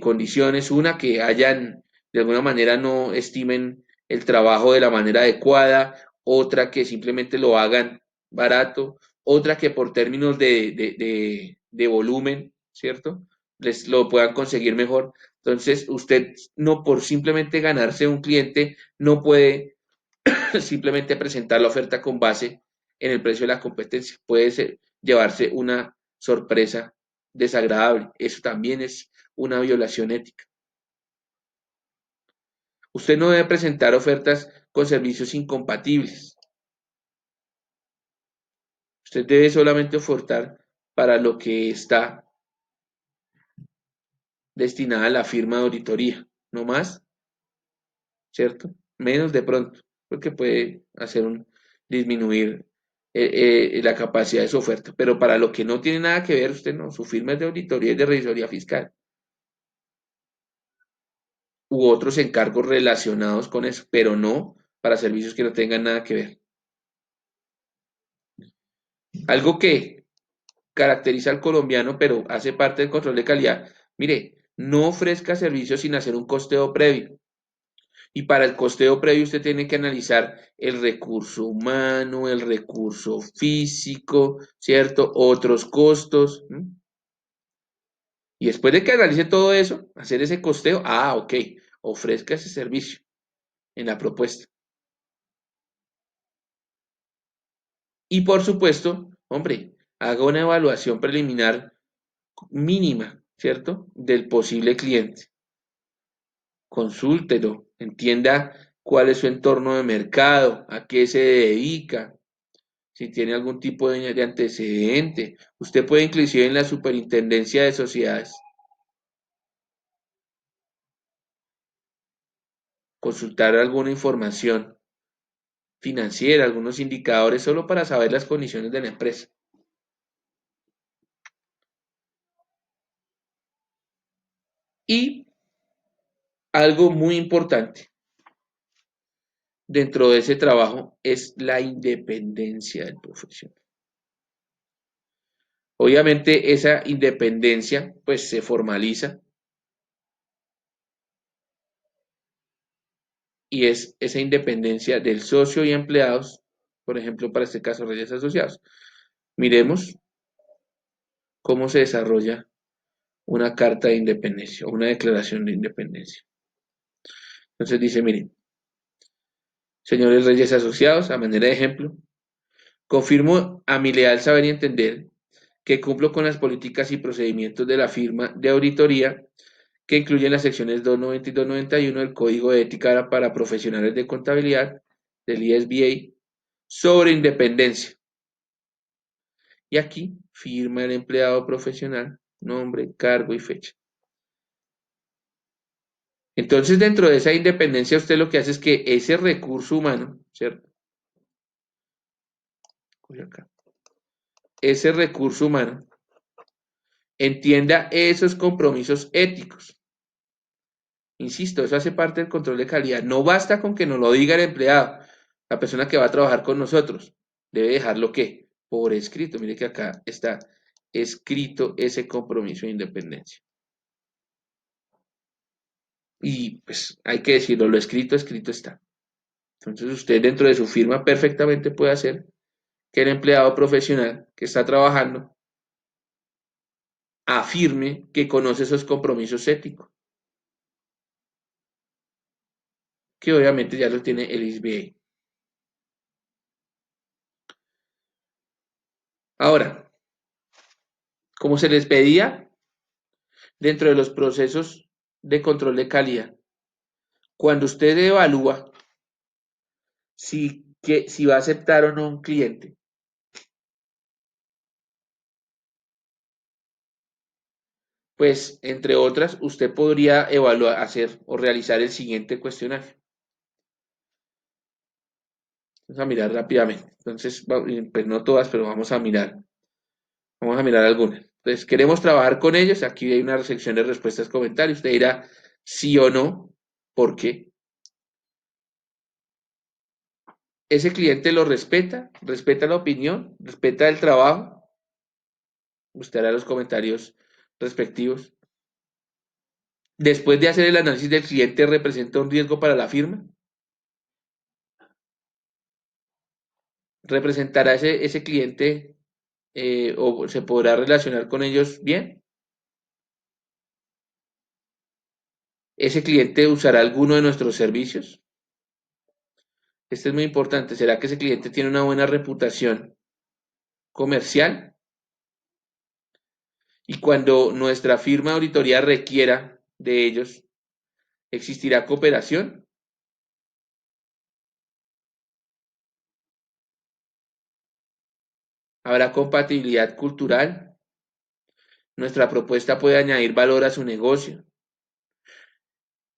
condiciones. Una, que hayan, de alguna manera, no estimen el trabajo de la manera adecuada. Otra, que simplemente lo hagan barato. Otra, que por términos de volumen, ¿cierto? Les lo puedan conseguir mejor. Entonces, usted no por simplemente ganarse un cliente, no puede simplemente presentar la oferta con base en el precio de la competencia. Puede llevarse una sorpresa desagradable. Eso también es una violación ética. Usted no debe presentar ofertas con servicios incompatibles. Usted debe solamente ofertar para lo que está destinada a la firma de auditoría, no más, ¿cierto? Menos de pronto, porque puede hacer disminuir la capacidad de su oferta, pero para lo que no tiene nada que ver, usted no, su firma es de auditoría y de revisoría fiscal u otros encargos relacionados con eso, pero no para servicios que no tengan nada que ver. Algo que caracteriza al colombiano, pero hace parte del control de calidad. Mire, no ofrezca servicios sin hacer un costeo previo. Y para el costeo previo usted tiene que analizar el recurso humano, el recurso físico, ¿cierto? Otros costos. ¿M? Y después de que analice todo eso, hacer ese costeo, ok, ofrezca ese servicio en la propuesta. Y por supuesto, hombre, haga una evaluación preliminar mínima, ¿cierto? Del posible cliente. Consúltelo, entienda cuál es su entorno de mercado, a qué se dedica, si tiene algún tipo de antecedente. Usted puede inclusive en la superintendencia de sociedades consultar alguna información financiera, algunos indicadores, solo para saber las condiciones de la empresa. Y algo muy importante dentro de ese trabajo es la independencia del profesional. Obviamente esa independencia pues se formaliza y es esa independencia del socio y empleados, por ejemplo, para este caso, Reyes Asociados. Miremos cómo se desarrolla una carta de independencia o una declaración de independencia. Entonces dice, miren, señores Reyes Asociados, a manera de ejemplo, confirmo a mi leal saber y entender que cumplo con las políticas y procedimientos de la firma de auditoría que incluyen las secciones 290 y 291 del Código de Ética para Profesionales de Contabilidad del ISBA sobre independencia. Y aquí firma el empleado profesional nombre, cargo y fecha. Entonces, dentro de esa independencia, usted lo que hace es que ese recurso humano, ¿cierto? Coge acá. Ese recurso humano entienda esos compromisos éticos. Insisto, eso hace parte del control de calidad. No basta con que nos lo diga el empleado, la persona que va a trabajar con nosotros. Debe dejarlo ¿qué? Por escrito. Mire que acá está escrito ese compromiso de independencia. Y pues hay que decirlo, lo escrito, escrito está. Entonces usted dentro de su firma perfectamente puede hacer que el empleado profesional que está trabajando afirme que conoce esos compromisos éticos, que obviamente ya los tiene el ISBA. Ahora, como se les pedía dentro de los procesos de control de calidad, cuando usted evalúa si va a aceptar o no un cliente, pues entre otras, usted podría evaluar, hacer o realizar el siguiente cuestionario. Vamos a mirar rápidamente. Entonces, pues no todas, pero vamos a mirar. Vamos a mirar algunas. Entonces, queremos trabajar con ellos. Aquí hay una sección de respuestas, comentarios. Usted dirá sí o no. ¿Por qué? Ese cliente lo respeta, respeta la opinión, respeta el trabajo. Usted hará los comentarios respectivos. Después de hacer el análisis del cliente, ¿representa un riesgo para la firma? ¿Representará ese cliente o se podrá relacionar con ellos bien? ¿Ese cliente usará alguno de nuestros servicios? Este es muy importante. ¿Será que ese cliente tiene una buena reputación comercial? Y cuando nuestra firma de auditoría requiera de ellos, ¿existirá cooperación? ¿Habrá compatibilidad cultural? Nuestra propuesta puede añadir valor a su negocio.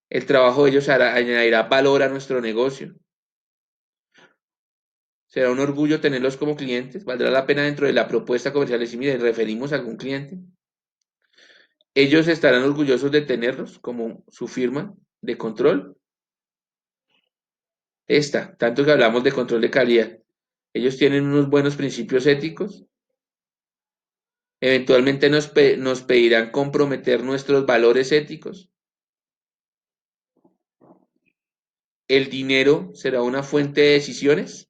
El trabajo de ellos añadirá valor a nuestro negocio. ¿Será un orgullo tenerlos como clientes? ¿Valdrá la pena dentro de la propuesta comercial decir, mire, referimos a algún cliente? ¿Ellos estarán orgullosos de tenerlos como su firma de control? Tanto que hablamos de control de calidad. Ellos tienen unos buenos principios éticos. Eventualmente nos pedirán comprometer nuestros valores éticos. ¿El dinero será una fuente de decisiones?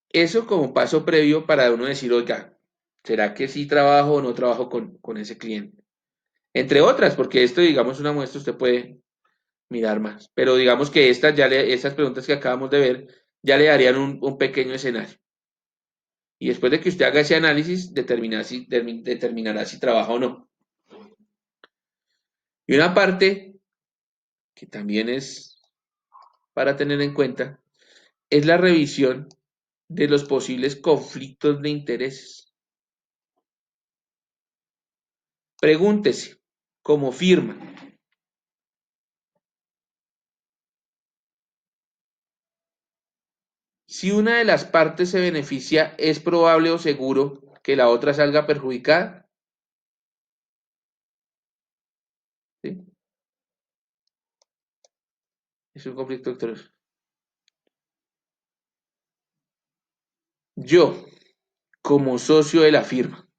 Eso como paso previo para uno decir, oiga, ¿será que sí trabajo o no trabajo con ese cliente? Entre otras, porque esto, digamos, una muestra, usted puede mirar más. Pero digamos que estas preguntas que acabamos de ver ya le darían un pequeño escenario. Y después de que usted haga ese análisis, determinará si trabaja o no. Y una parte que también es para tener en cuenta es la revisión de los posibles conflictos de intereses. Pregúntese, como firma, si una de las partes se beneficia, ¿es probable o seguro que la otra salga perjudicada? ¿Sí? Es un conflicto de intereses. Yo, como socio de la firma,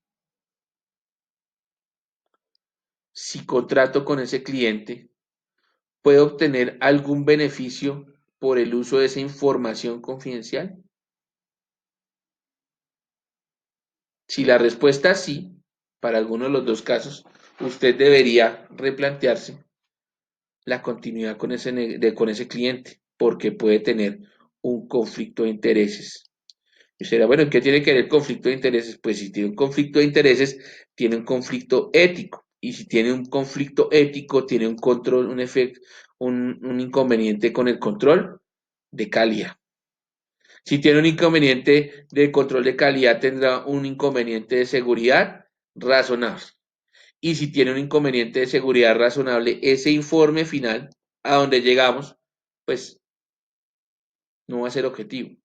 si contrato con ese cliente, ¿puedo obtener algún beneficio por el uso de esa información confidencial? Si la respuesta es sí, para alguno de los dos casos, usted debería replantearse la continuidad con ese cliente, porque puede tener un conflicto de intereses. Y será, bueno, ¿qué tiene que ver el conflicto de intereses? Pues si tiene un conflicto de intereses, tiene un conflicto ético. Y si tiene un conflicto ético, tiene un control, un efecto, un inconveniente con el control de calidad. Si tiene un inconveniente de control de calidad, tendrá un inconveniente de seguridad razonable. Y si tiene un inconveniente de seguridad razonable, ese informe final a donde llegamos, pues no va a ser objetivo.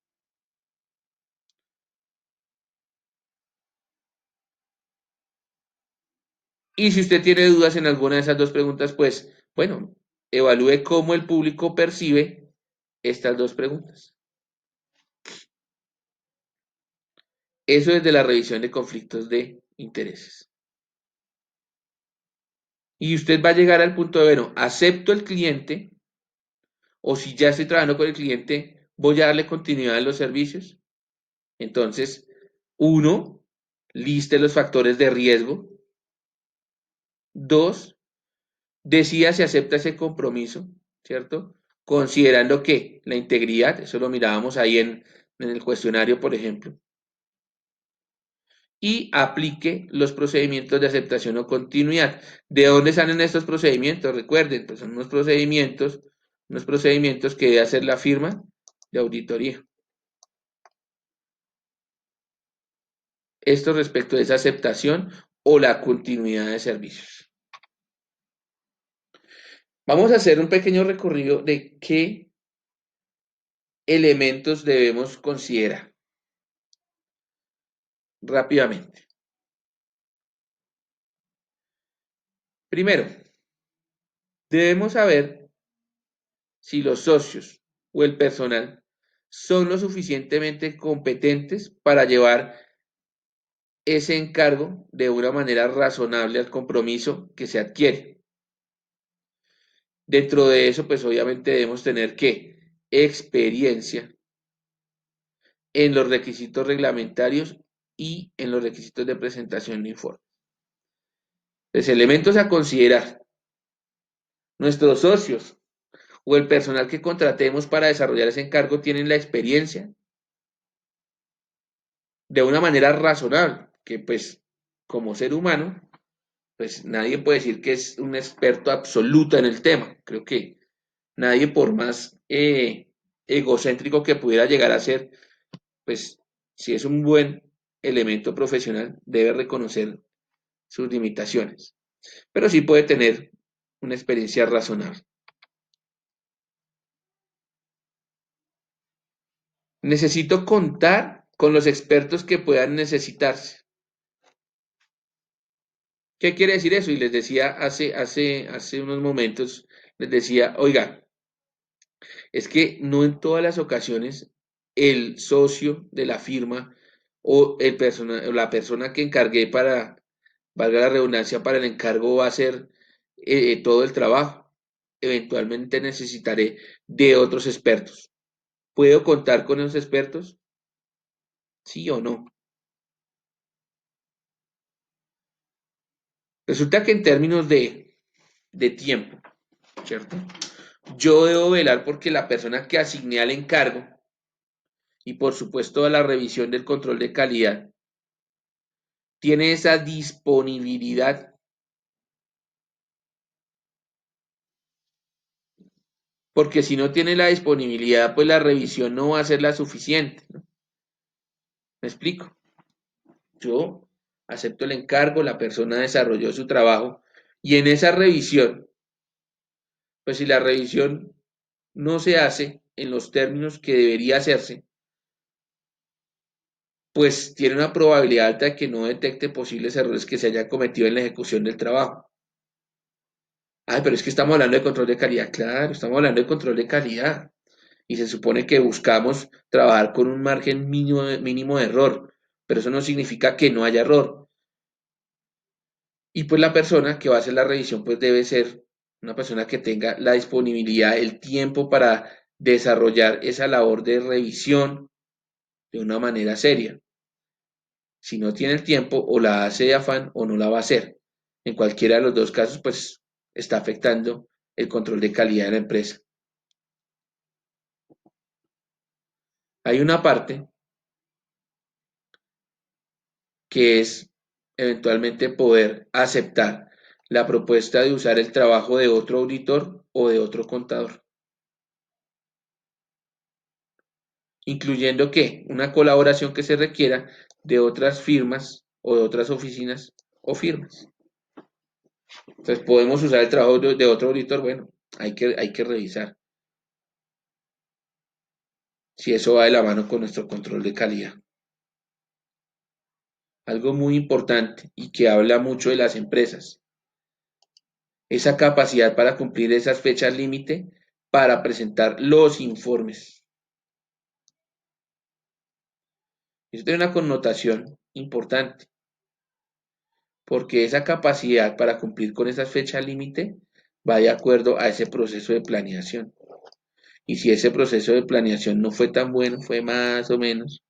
Y si usted tiene dudas en alguna de esas dos preguntas, pues bueno, evalúe cómo el público percibe estas dos preguntas. Eso es de la revisión de conflictos de intereses. Y usted va a llegar al punto de, bueno, acepto el cliente o si ya estoy trabajando con el cliente, voy a darle continuidad a los servicios. Entonces, uno, liste los factores de riesgo. Dos, decida si acepta ese compromiso, ¿cierto? Considerando que la integridad, eso lo mirábamos ahí en el cuestionario, por ejemplo, y aplique los procedimientos de aceptación o continuidad. ¿De dónde salen estos procedimientos? Recuerden, pues son unos procedimientos que debe hacer la firma de auditoría. Esto respecto de esa aceptación o la continuidad de servicios. Vamos a hacer un pequeño recorrido de qué elementos debemos considerar rápidamente. Primero, debemos saber si los socios o el personal son lo suficientemente competentes para llevar ese encargo de una manera razonable al compromiso que se adquiere. Dentro de eso, pues obviamente debemos tener que experiencia en los requisitos reglamentarios y en los requisitos de presentación de informe. Los elementos a considerar: nuestros socios o el personal que contratemos para desarrollar ese encargo tienen la experiencia de una manera razonable, que pues como ser humano, pues nadie puede decir que es un experto absoluto en el tema. Creo que nadie, por más egocéntrico que pudiera llegar a ser, pues si es un buen elemento profesional, debe reconocer sus limitaciones, pero sí puede tener una experiencia razonable. Necesito contar con los expertos que puedan necesitarse. ¿Qué quiere decir eso? Y les decía hace unos momentos, les decía, oiga, es que no en todas las ocasiones el socio de la firma o la persona que encargué para, valga la redundancia, para el encargo va a hacer todo el trabajo. Eventualmente necesitaré de otros expertos. ¿Puedo contar con esos expertos? ¿Sí o no? Resulta que en términos de tiempo, ¿cierto? Yo debo velar porque la persona que asigné al encargo y por supuesto a la revisión del control de calidad tiene esa disponibilidad, porque si no tiene la disponibilidad, pues la revisión no va a ser la suficiente, ¿no? ¿Me explico? Yo acepto el encargo, la persona desarrolló su trabajo y en esa revisión, pues si la revisión no se hace en los términos que debería hacerse, pues tiene una probabilidad alta de que no detecte posibles errores que se hayan cometido en la ejecución del trabajo. Ay, pero es que estamos hablando de control de calidad. Claro, estamos hablando de control de calidad. Y se supone que buscamos trabajar con un margen mínimo de error, pero eso no significa que no haya error. Y pues la persona que va a hacer la revisión pues debe ser una persona que tenga la disponibilidad, el tiempo para desarrollar esa labor de revisión de una manera seria. Si no tiene el tiempo, o la hace de afán o no la va a hacer. En cualquiera de los dos casos, pues está afectando el control de calidad de la empresa. Hay una parte que es eventualmente poder aceptar la propuesta de usar el trabajo de otro auditor o de otro contador. incluyendo que una colaboración que se requiera de otras firmas o de otras oficinas o firmas. Entonces podemos usar el trabajo de otro auditor, bueno, hay que revisar si eso va de la mano con nuestro control de calidad. Algo muy importante y que habla mucho de las empresas, esa capacidad para cumplir esas fechas límite para presentar los informes. Eso tiene una connotación importante, porque esa capacidad para cumplir con esas fechas límite va de acuerdo a ese proceso de planeación. Y si ese proceso de planeación no fue tan bueno, fue más o menos,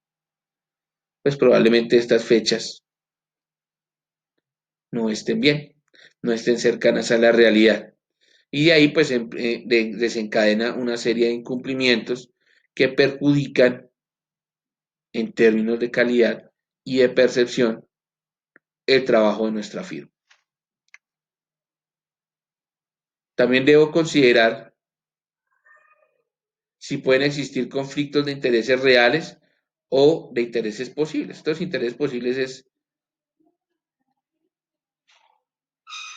pues probablemente estas fechas no estén bien, no estén cercanas a la realidad. Y de ahí pues desencadena una serie de incumplimientos que perjudican en términos de calidad y de percepción el trabajo de nuestra firma. También debo considerar si pueden existir conflictos de intereses reales o de intereses posibles. Estos intereses posibles es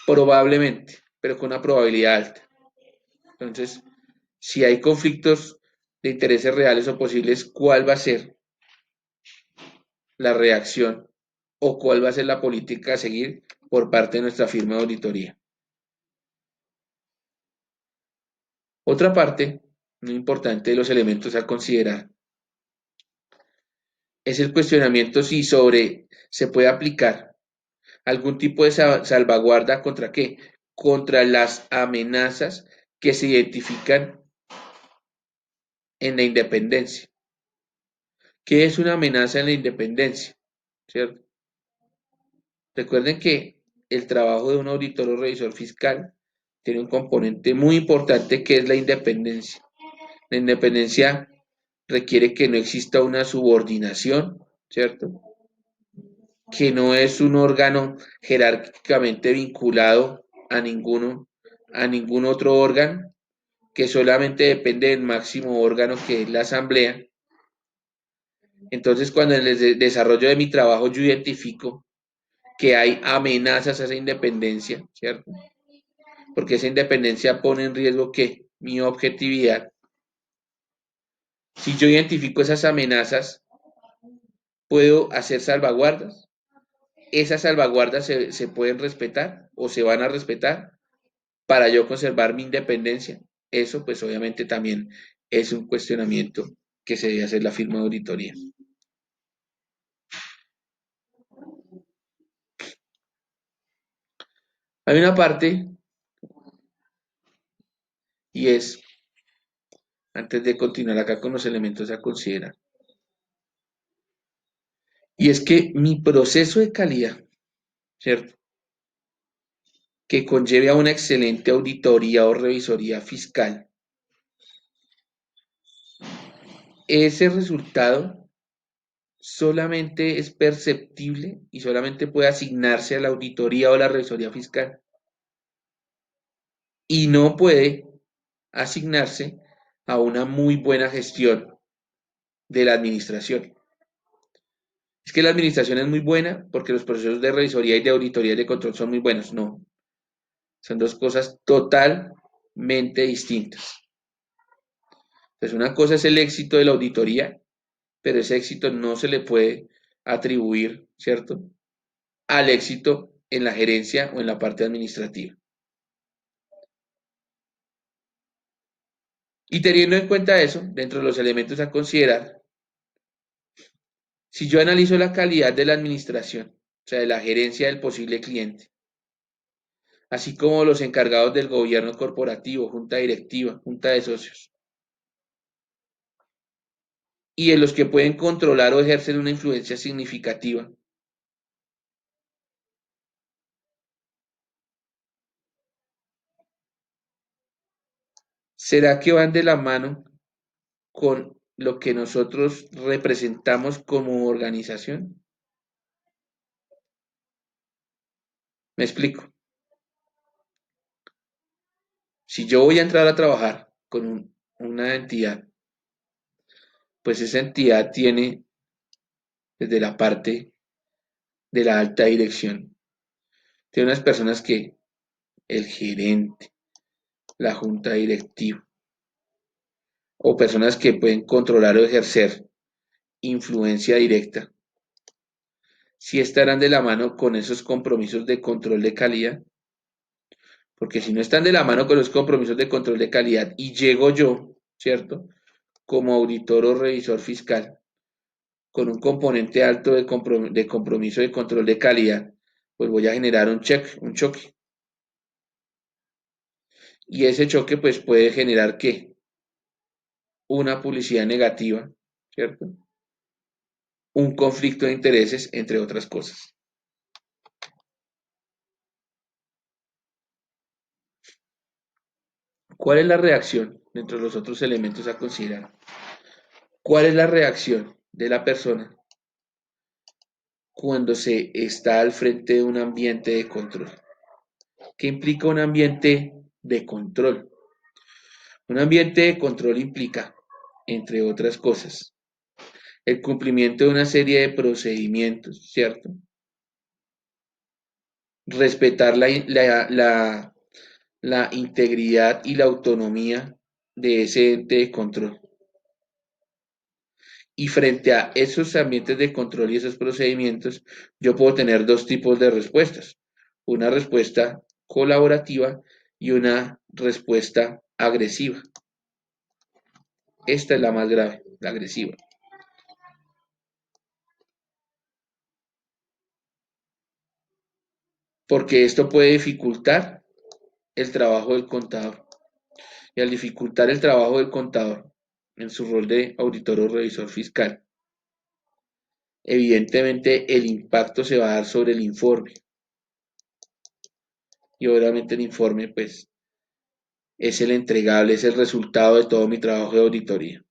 probablemente, pero con una probabilidad alta. Entonces, si hay conflictos de intereses reales o posibles, ¿cuál va a ser la reacción o cuál va a ser la política a seguir por parte de nuestra firma de auditoría? Otra parte muy importante de los elementos a considerar es el cuestionamiento si sobre se puede aplicar algún tipo de salvaguarda contra qué, contra las amenazas que se identifican en la independencia. ¿Qué es una amenaza en la independencia? ¿Cierto? Recuerden que el trabajo de un auditor o revisor fiscal tiene un componente muy importante que es la independencia. La independencia requiere que no exista una subordinación, ¿cierto? Que no es un órgano jerárquicamente vinculado a ningún otro órgano, que solamente depende del máximo órgano que es la asamblea. Entonces, cuando en el desarrollo de mi trabajo yo identifico que hay amenazas a esa independencia, ¿cierto? Porque esa independencia pone en riesgo que mi objetividad. Si yo identifico esas amenazas, puedo hacer salvaguardas. Esas salvaguardas se pueden respetar o se van a respetar para yo conservar mi independencia. Eso pues obviamente también es un cuestionamiento que se debe hacer la firma de auditoría. Hay una parte y es, antes de continuar acá con los elementos a considerar, y es que mi proceso de calidad, ¿cierto? Que conlleve a una excelente auditoría o revisoría fiscal, ese resultado solamente es perceptible y solamente puede asignarse a la auditoría o la revisoría fiscal y no puede asignarse a una muy buena gestión de la administración. Es que la administración es muy buena porque los procesos de revisoría y de auditoría y de control son muy buenos. No, son dos cosas totalmente distintas. Entonces, una cosa es el éxito de la auditoría, pero ese éxito no se le puede atribuir, ¿cierto?, al éxito en la gerencia o en la parte administrativa. Y teniendo en cuenta eso, dentro de los elementos a considerar, si yo analizo la calidad de la administración, o sea, de la gerencia del posible cliente, así como los encargados del gobierno corporativo, junta directiva, junta de socios, y en los que pueden controlar o ejercer una influencia significativa, ¿será que van de la mano con lo que nosotros representamos como organización? Me explico. Si yo voy a entrar a trabajar con una entidad pues esa entidad tiene desde la parte de la alta dirección, tiene unas personas que el gerente, la junta directiva, o personas que pueden controlar o ejercer influencia directa, si estarán de la mano con esos compromisos de control de calidad, porque si no están de la mano con los compromisos de control de calidad y llego yo, ¿cierto? Como auditor o revisor fiscal, con un componente alto de compromiso de control de calidad, pues voy a generar un choque. Y ese choque pues puede generar ¿qué? Una publicidad negativa, ¿cierto? Un conflicto de intereses, entre otras cosas. ¿Cuál es la reacción dentro de los otros elementos a considerar? ¿Cuál es la reacción de la persona cuando se está al frente de un ambiente de control? ¿Qué implica un ambiente de control? Un ambiente de control implica, entre otras cosas, el cumplimiento de una serie de procedimientos, ¿cierto? Respetar la integridad y la autonomía de ese ente de control. Y frente a esos ambientes de control y esos procedimientos, yo puedo tener dos tipos de respuestas. Una respuesta colaborativa y una respuesta agresiva. Esta es la más grave, la agresiva. Porque esto puede dificultar el trabajo del contador. Y al dificultar el trabajo del contador en su rol de auditor o revisor fiscal, evidentemente el impacto se va a dar sobre el informe. Y obviamente el informe pues es el entregable, es el resultado de todo mi trabajo de auditoría.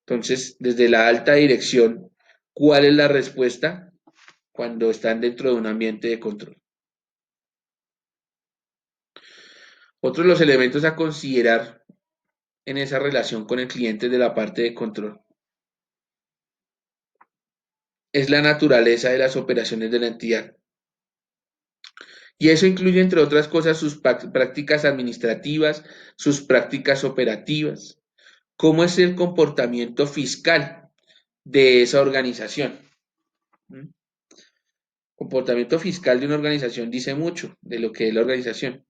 Entonces, desde la alta dirección, ¿cuál es la respuesta cuando están dentro de un ambiente de control? Otro de los elementos a considerar en esa relación con el cliente de la parte de control es la naturaleza de las operaciones de la entidad. Y eso incluye, entre otras cosas, sus prácticas administrativas, sus prácticas operativas, cómo es el comportamiento fiscal de esa organización. ¿Mm? Comportamiento fiscal de una organización dice mucho de lo que es la organización.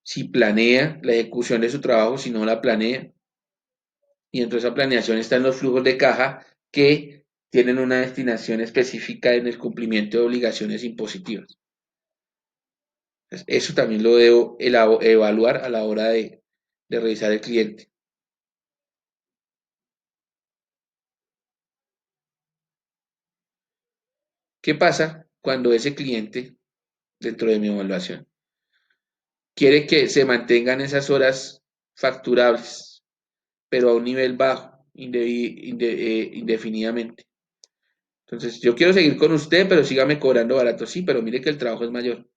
Si planea la ejecución de su trabajo, si no la planea. Y dentro de esa planeación están los flujos de caja que tienen una destinación específica en el cumplimiento de obligaciones impositivas. Eso también lo debo evaluar a la hora de revisar el cliente. ¿Qué pasa cuando ese cliente, dentro de mi evaluación, quiere que se mantengan esas horas facturables, pero a un nivel bajo, indefinidamente? Entonces, yo quiero seguir con usted, pero sígame cobrando barato. Sí, pero mire que el trabajo es mayor.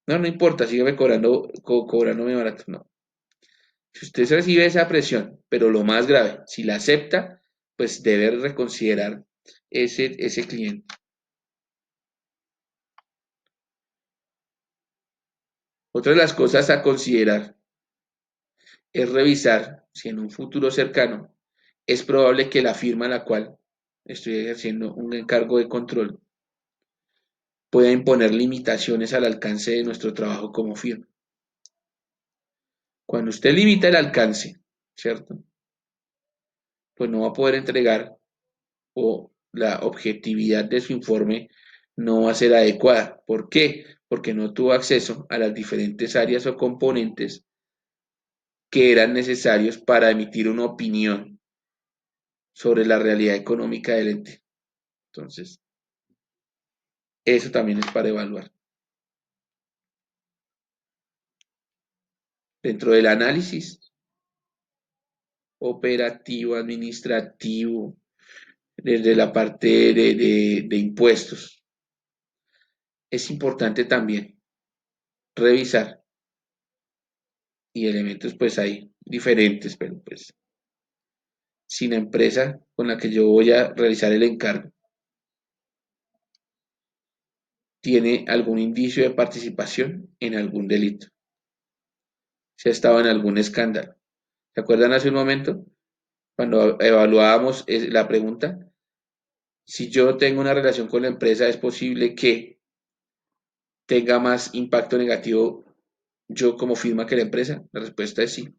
No, no importa, sígame cobrándome barato. No. Si usted recibe esa presión, pero lo más grave, si la acepta, pues debe reconsiderar ese cliente. Otra de las cosas a considerar es revisar si en un futuro cercano es probable que la firma a la cual estoy ejerciendo un encargo de control pueda imponer limitaciones al alcance de nuestro trabajo como firma. Cuando usted limita el alcance, ¿cierto? Pues no va a poder entregar o la objetividad de su informe no va a ser adecuada. ¿Por qué? Porque no tuvo acceso a las diferentes áreas o componentes que eran necesarios para emitir una opinión sobre la realidad económica del ente. Entonces, eso también es para evaluar. Dentro del análisis operativo, administrativo, desde la parte de impuestos, es importante también revisar y elementos pues hay diferentes, pero pues si la empresa con la que yo voy a realizar el encargo tiene algún indicio de participación en algún delito, si ha estado en algún escándalo. ¿Se acuerdan hace un momento cuando evaluábamos la pregunta? Si yo tengo una relación con la empresa, ¿es posible que tenga más impacto negativo yo como firma que la empresa? La respuesta es sí.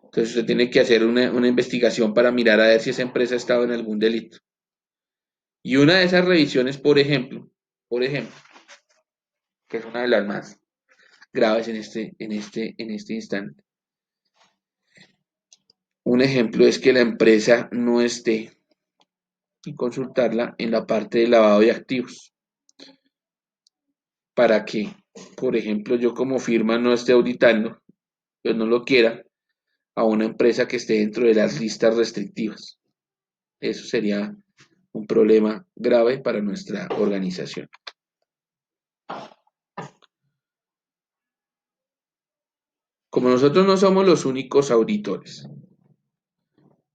Entonces usted tiene que hacer una investigación para mirar a ver si esa empresa ha estado en algún delito. Y una de esas revisiones, por ejemplo, que es una de las más graves en este instante, un ejemplo es que la empresa no esté y consultarla en la parte de lavado de activos, para que, por ejemplo, yo como firma no esté auditando, pues no lo quiera, a una empresa que esté dentro de las listas restrictivas. Eso sería un problema grave para nuestra organización. Como nosotros no somos los únicos auditores,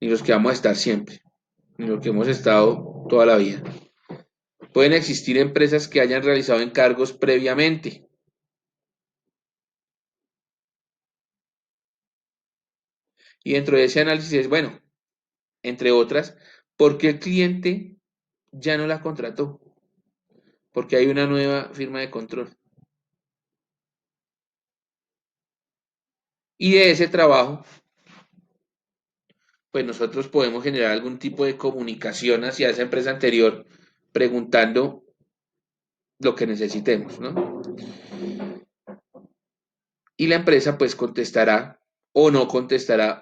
ni los que vamos a estar siempre, ni los que hemos estado toda la vida, pueden existir empresas que hayan realizado encargos previamente. Y dentro de ese análisis es, bueno, entre otras, ¿por qué el cliente ya no la contrató? Porque hay una nueva firma de control. Y de ese trabajo, pues nosotros podemos generar algún tipo de comunicación hacia esa empresa anterior preguntando lo que necesitemos, ¿no? Y la empresa pues contestará o no contestará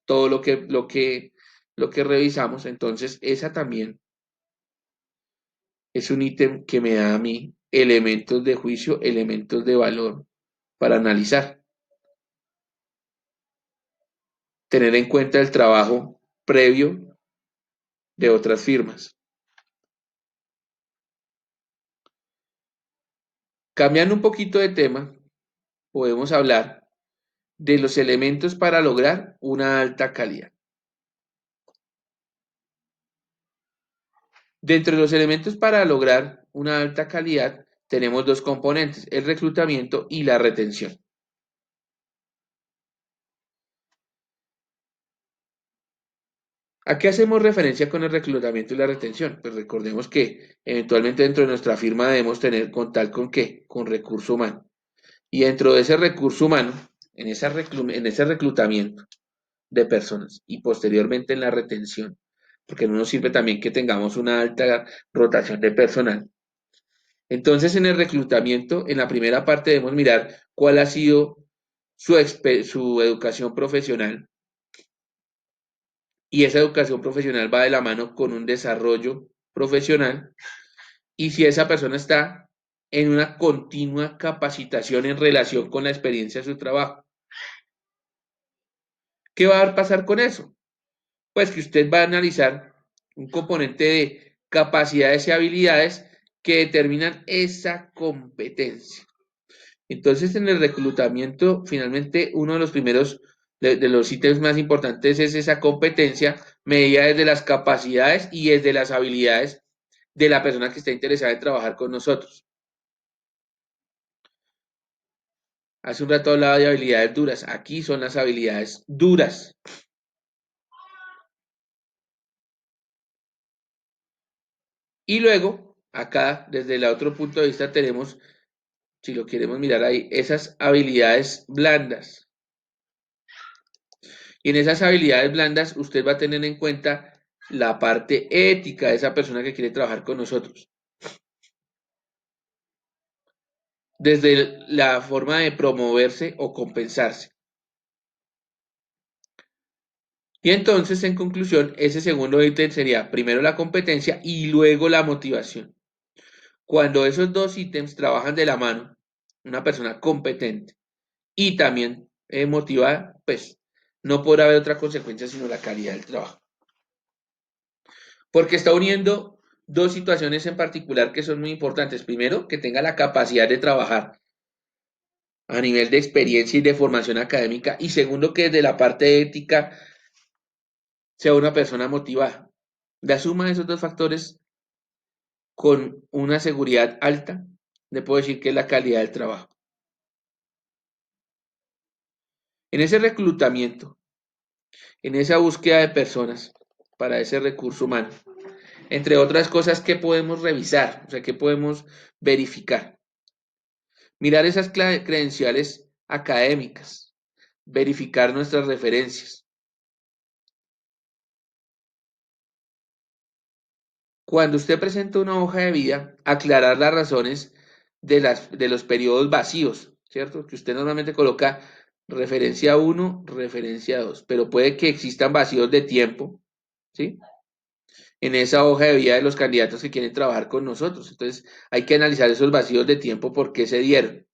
todo lo que revisamos. Entonces, esa también es un ítem que me da a mí elementos de juicio, elementos de valor para analizar. Tener en cuenta el trabajo previo de otras firmas. Cambiando un poquito de tema, podemos hablar de los elementos para lograr una alta calidad. Dentro de los elementos para lograr una alta calidad, tenemos dos componentes, el reclutamiento y la retención. ¿A qué hacemos referencia con el reclutamiento y la retención? Pues recordemos que eventualmente dentro de nuestra firma debemos tener contar con qué, con recurso humano. Y dentro de ese recurso humano, en ese reclutamiento de personas y posteriormente en la retención, porque no nos sirve también que tengamos una alta rotación de personal. Entonces, en el reclutamiento, en la primera parte debemos mirar cuál ha sido su educación profesional, y esa educación profesional va de la mano con un desarrollo profesional, y si esa persona está en una continua capacitación en relación con la experiencia de su trabajo. ¿Qué va a pasar con eso? Pues que usted va a analizar un componente de capacidades y habilidades que determinan esa competencia. Entonces, en el reclutamiento, finalmente, uno de los primeros, de los ítems más importantes es esa competencia medida desde las capacidades y desde las habilidades de la persona que está interesada en trabajar con nosotros. Hace un rato hablaba de habilidades duras. Aquí son las habilidades duras. Y luego, acá, desde el otro punto de vista, tenemos, si lo queremos mirar ahí, esas habilidades blandas. Y en esas habilidades blandas, usted va a tener en cuenta la parte ética de esa persona que quiere trabajar con nosotros. Desde la forma de promoverse o compensarse. Y entonces, en conclusión, ese segundo ítem sería primero la competencia y luego la motivación. Cuando esos dos ítems trabajan de la mano, una persona competente y también motivada, pues no podrá haber otra consecuencia sino la calidad del trabajo. Porque está uniendo dos situaciones en particular que son muy importantes. Primero, que tenga la capacidad de trabajar a nivel de experiencia y de formación académica. Y segundo, que desde la parte ética sea una persona motivada. La suma de esos dos factores con una seguridad alta, le puedo decir que es la calidad del trabajo. En ese reclutamiento, en esa búsqueda de personas para ese recurso humano, entre otras cosas que podemos revisar, o sea, que podemos verificar. Mirar esas credenciales académicas, verificar nuestras referencias. Cuando usted presenta una hoja de vida, aclarar las razones de los periodos vacíos, ¿cierto? Que usted normalmente coloca referencia 1, referencia 2, pero puede que existan vacíos de tiempo, ¿sí? En esa hoja de vida de los candidatos que quieren trabajar con nosotros. Entonces, hay que analizar esos vacíos de tiempo, por qué se dieron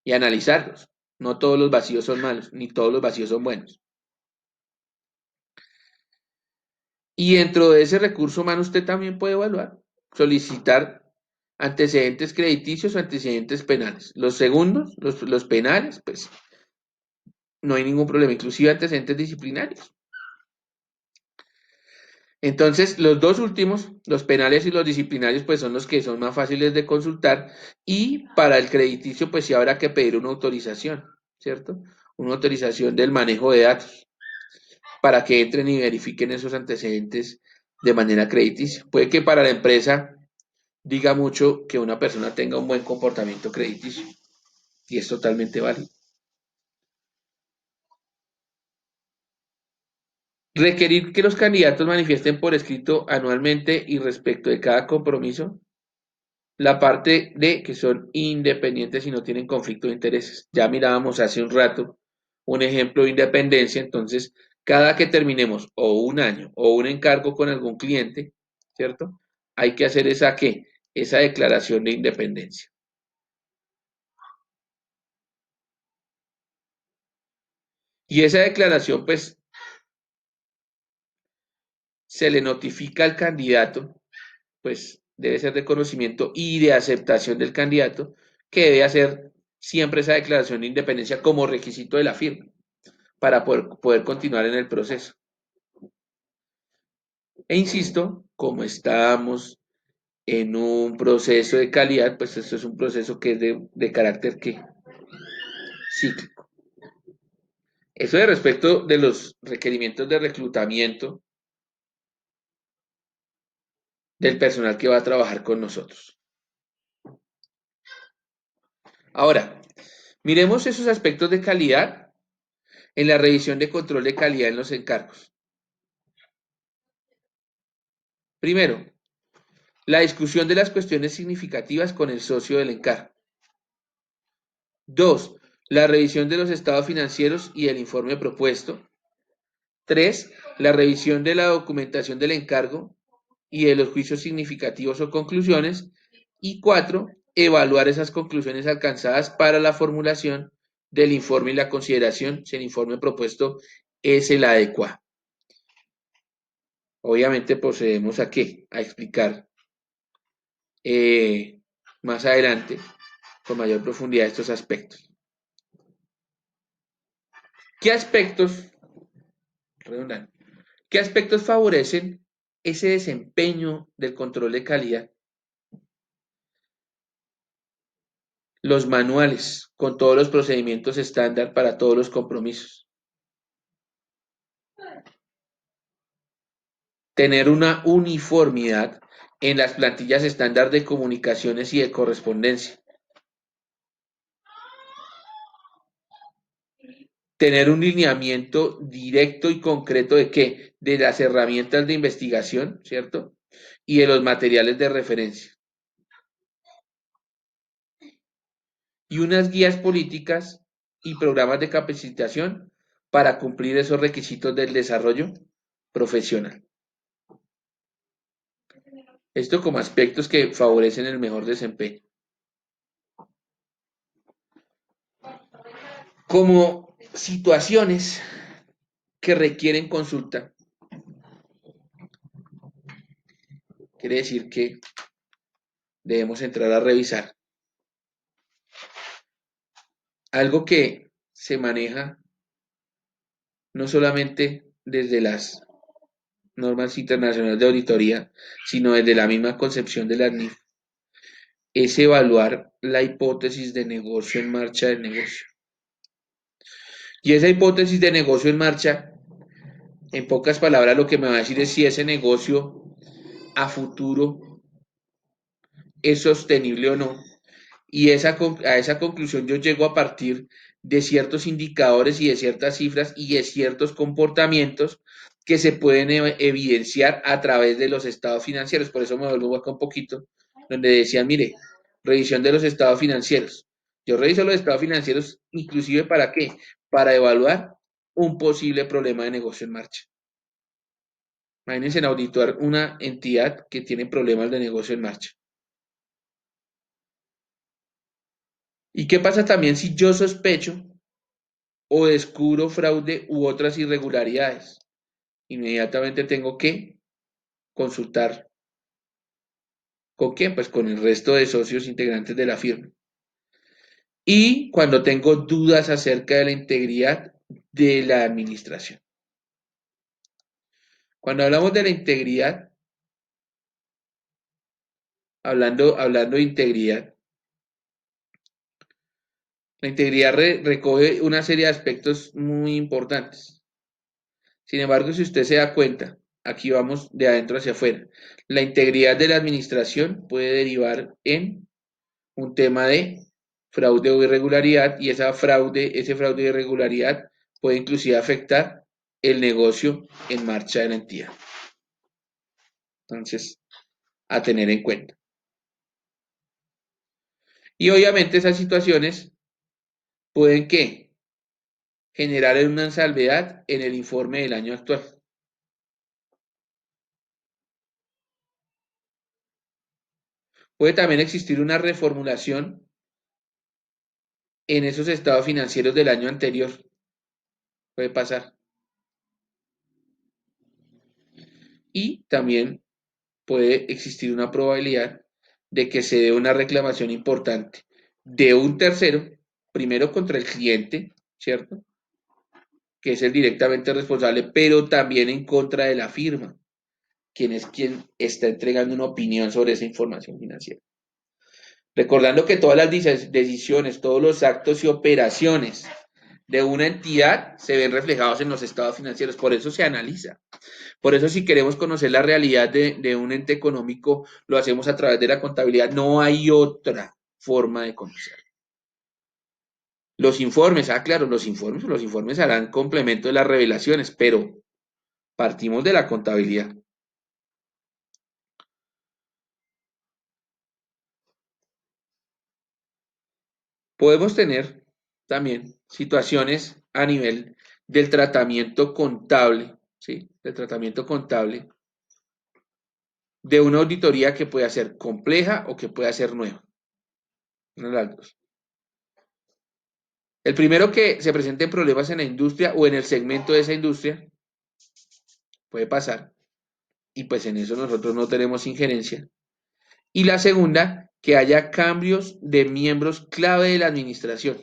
y analizarlos. No todos los vacíos son malos, ni todos los vacíos son buenos. Y dentro de ese recurso humano usted también puede evaluar, solicitar antecedentes crediticios o antecedentes penales. Los segundos, los penales, pues no hay ningún problema, inclusive antecedentes disciplinarios. Entonces, los dos últimos, los penales y los disciplinarios, pues son los que son más fáciles de consultar y para el crediticio, pues sí habrá que pedir una autorización, ¿cierto? Una autorización del manejo de datos para que entren y verifiquen esos antecedentes de manera crediticia. Puede que para la empresa diga mucho que una persona tenga un buen comportamiento crediticio y es totalmente válido. Requerir que los candidatos manifiesten por escrito anualmente y respecto de cada compromiso la parte de que son independientes y no tienen conflicto de intereses. Ya mirábamos hace un rato un ejemplo de independencia, entonces cada que terminemos o un año o un encargo con algún cliente, ¿cierto? Hay que hacer esa ¿qué? Esa declaración de independencia. Y esa declaración pues se le notifica al candidato, pues debe ser de conocimiento y de aceptación del candidato, que debe hacer siempre esa declaración de independencia como requisito de la firma para poder continuar en el proceso. E insisto, como estamos en un proceso de calidad, pues esto es un proceso que es de carácter ¿qué? Cíclico. Eso de respecto de los requerimientos de reclutamiento del personal que va a trabajar con nosotros. Ahora, miremos esos aspectos de calidad en la revisión de control de calidad en los encargos. Primero, la discusión de las cuestiones significativas con el socio del encargo. Dos, la revisión de los estados financieros y el informe propuesto. Tres, la revisión de la documentación del encargo y de los juicios significativos o conclusiones. Y cuatro, evaluar esas conclusiones alcanzadas para la formulación del informe y la consideración si el informe propuesto es el adecuado. Obviamente procedemos a qué? A explicar más adelante con mayor profundidad estos aspectos. ¿Qué aspectos, redundan, qué aspectos favorecen ese desempeño del control de calidad? Los manuales con todos los procedimientos estándar para todos los compromisos. Tener una uniformidad en las plantillas estándar de comunicaciones y de correspondencia. Tener un lineamiento directo y concreto de qué? De las herramientas de investigación, ¿cierto? Y de los materiales de referencia. Y unas guías políticas y programas de capacitación para cumplir esos requisitos del desarrollo profesional. Esto como aspectos que favorecen el mejor desempeño. Como situaciones que requieren consulta, quiere decir que debemos entrar a revisar algo que se maneja no solamente desde las normas internacionales de auditoría, sino desde la misma concepción de la NIF, es evaluar la hipótesis de negocio en marcha del negocio. Y esa hipótesis de negocio en marcha, en pocas palabras, lo que me va a decir es si ese negocio a futuro es sostenible o no. Y a esa conclusión yo llego a partir de ciertos indicadores y de ciertas cifras y de ciertos comportamientos que se pueden evidenciar a través de los estados financieros. Por eso me vuelvo acá un poquito, donde decían, mire, revisión de los estados financieros. Yo reviso los estados financieros, inclusive ¿para qué? Para evaluar un posible problema de negocio en marcha. Imagínense en auditar una entidad que tiene problemas de negocio en marcha. ¿Y qué pasa también si yo sospecho o descubro fraude u otras irregularidades? Inmediatamente tengo que consultar con quién, pues con el resto de socios integrantes de la firma. Y cuando tengo dudas acerca de la integridad de la administración. Cuando hablamos de la integridad, hablando de integridad, la integridad recoge una serie de aspectos muy importantes. Sin embargo, si usted se da cuenta, aquí vamos de adentro hacia afuera. La integridad de la administración puede derivar en un tema de fraude o irregularidad y ese fraude o irregularidad puede inclusive afectar el negocio en marcha de la entidad. Entonces, a tener en cuenta. Y obviamente esas situaciones pueden ¿qué? Generar una salvedad en el informe del año actual. Puede también existir una reformulación en esos estados financieros del año anterior. Puede pasar. Y también puede existir una probabilidad de que se dé una reclamación importante de un tercero, primero contra el cliente, ¿cierto? Que es el directamente responsable, pero también en contra de la firma, quien es quien está entregando una opinión sobre esa información financiera. Recordando que todas las decisiones, todos los actos y operaciones de una entidad se ven reflejados en los estados financieros, por eso se analiza. Por eso si queremos conocer la realidad de un ente económico, lo hacemos a través de la contabilidad. No hay otra forma de conocer. Los informes, claro, los informes harán complemento de las revelaciones, pero partimos de la contabilidad. Podemos tener también situaciones a nivel del tratamiento contable, ¿sí? Del tratamiento contable de una auditoría que pueda ser compleja o que pueda ser nueva. Una de las dos. El primero, que se presenten problemas en la industria o en el segmento de esa industria, puede pasar, y pues en eso nosotros no tenemos injerencia. Y la segunda, que haya cambios de miembros clave de la administración.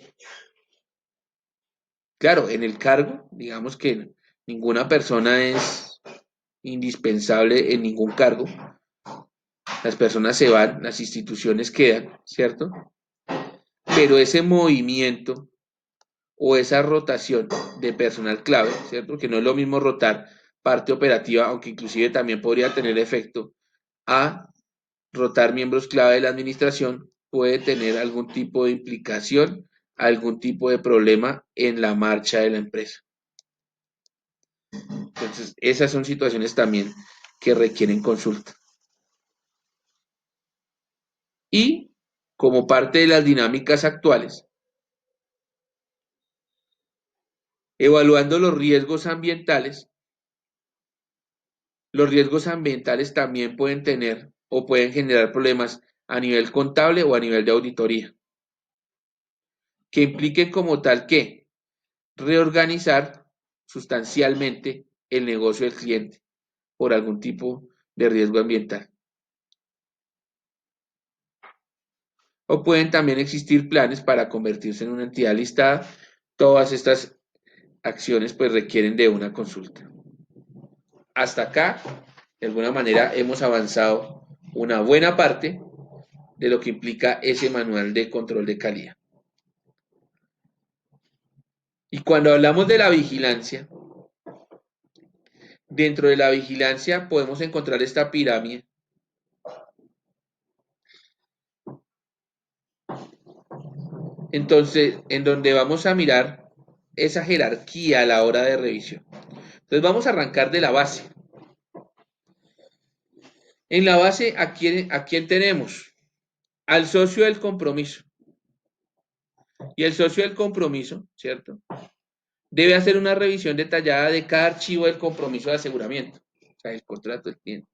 Claro, en el cargo, digamos que ninguna persona es indispensable en ningún cargo. Las personas se van, las instituciones quedan, ¿cierto? Pero ese movimiento o esa rotación de personal clave, ¿cierto? Que no es lo mismo rotar parte operativa, aunque inclusive también podría tener efecto, a rotar miembros clave de la administración, puede tener algún tipo de implicación, algún tipo de problema en la marcha de la empresa. Entonces, esas son situaciones también que requieren consulta. Y como parte de las dinámicas actuales, evaluando los riesgos ambientales también pueden tener o pueden generar problemas a nivel contable o a nivel de auditoría, que impliquen como tal que reorganizar sustancialmente el negocio del cliente por algún tipo de riesgo ambiental. O pueden también existir planes para convertirse en una entidad listada. Todas estas acciones pues requieren de una consulta. hasta acá, de alguna manera, hemos avanzado una buena parte de lo que implica ese manual de control de calidad. Y cuando hablamos de la vigilancia, dentro de la vigilancia podemos encontrar esta pirámide. Entonces, en donde vamos a mirar esa jerarquía a la hora de revisión. Entonces vamos a arrancar de la base. En la base, ¿a quién tenemos? Al socio del compromiso. Y el socio del compromiso, ¿cierto? Debe hacer una revisión detallada de cada archivo del compromiso de aseguramiento. O sea, el contrato del cliente.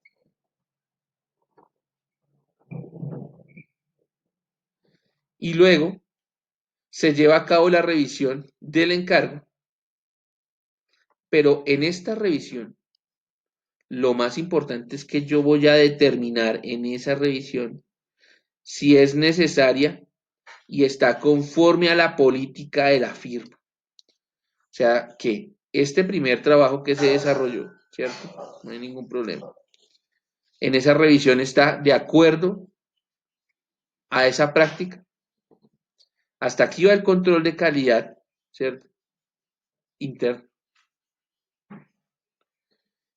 Y luego se lleva a cabo la revisión del encargo, pero en esta revisión lo más importante es que yo voy a determinar en esa revisión si es necesaria y está conforme a la política de la firma. O sea que este primer trabajo que se desarrolló, ¿cierto? No hay ningún problema. En esa revisión está de acuerdo a esa práctica. Hasta aquí va el control de calidad, ¿cierto? Interno.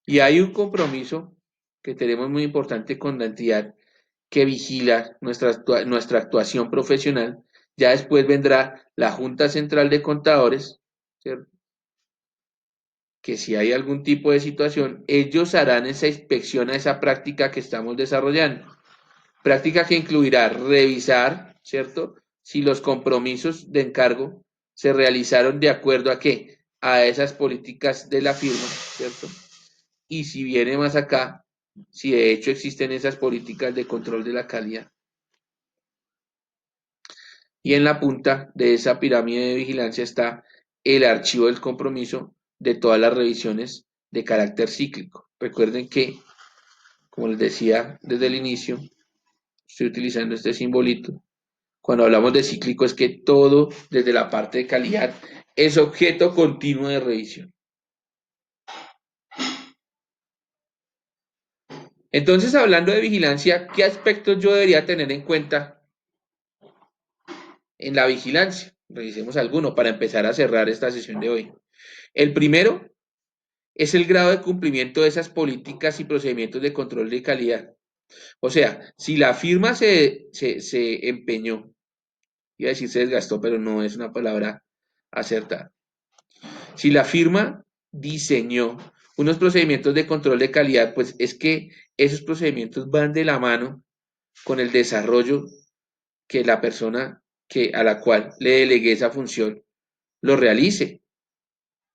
Y hay un compromiso que tenemos muy importante con la entidad que vigila nuestra actuación profesional. Ya después vendrá la Junta Central de Contadores, ¿cierto? Que si hay algún tipo de situación, ellos harán esa inspección a esa práctica que estamos desarrollando. Práctica que incluirá revisar, ¿cierto? Si los compromisos de encargo se realizaron de acuerdo a qué? A esas políticas de la firma, ¿cierto? Y si viene más acá, si de hecho existen esas políticas de control de la calidad. Y en la punta de esa pirámide de vigilancia está el archivo del compromiso de todas las revisiones de carácter cíclico. Recuerden que, como les decía desde el inicio, estoy utilizando este simbolito. Cuando hablamos de cíclico es que todo desde la parte de calidad es objeto continuo de revisión. Entonces, hablando de vigilancia, ¿qué aspectos yo debería tener en cuenta en la vigilancia? Revisemos alguno para empezar a cerrar esta sesión de hoy. El primero es el grado de cumplimiento de esas políticas y procedimientos de control de calidad. O sea, si la firma se empeñó, iba a decir se desgastó, pero no es una palabra acertada. Si la firma diseñó unos procedimientos de control de calidad, pues es que esos procedimientos van de la mano con el desarrollo que la persona a la cual le delegué esa función lo realice.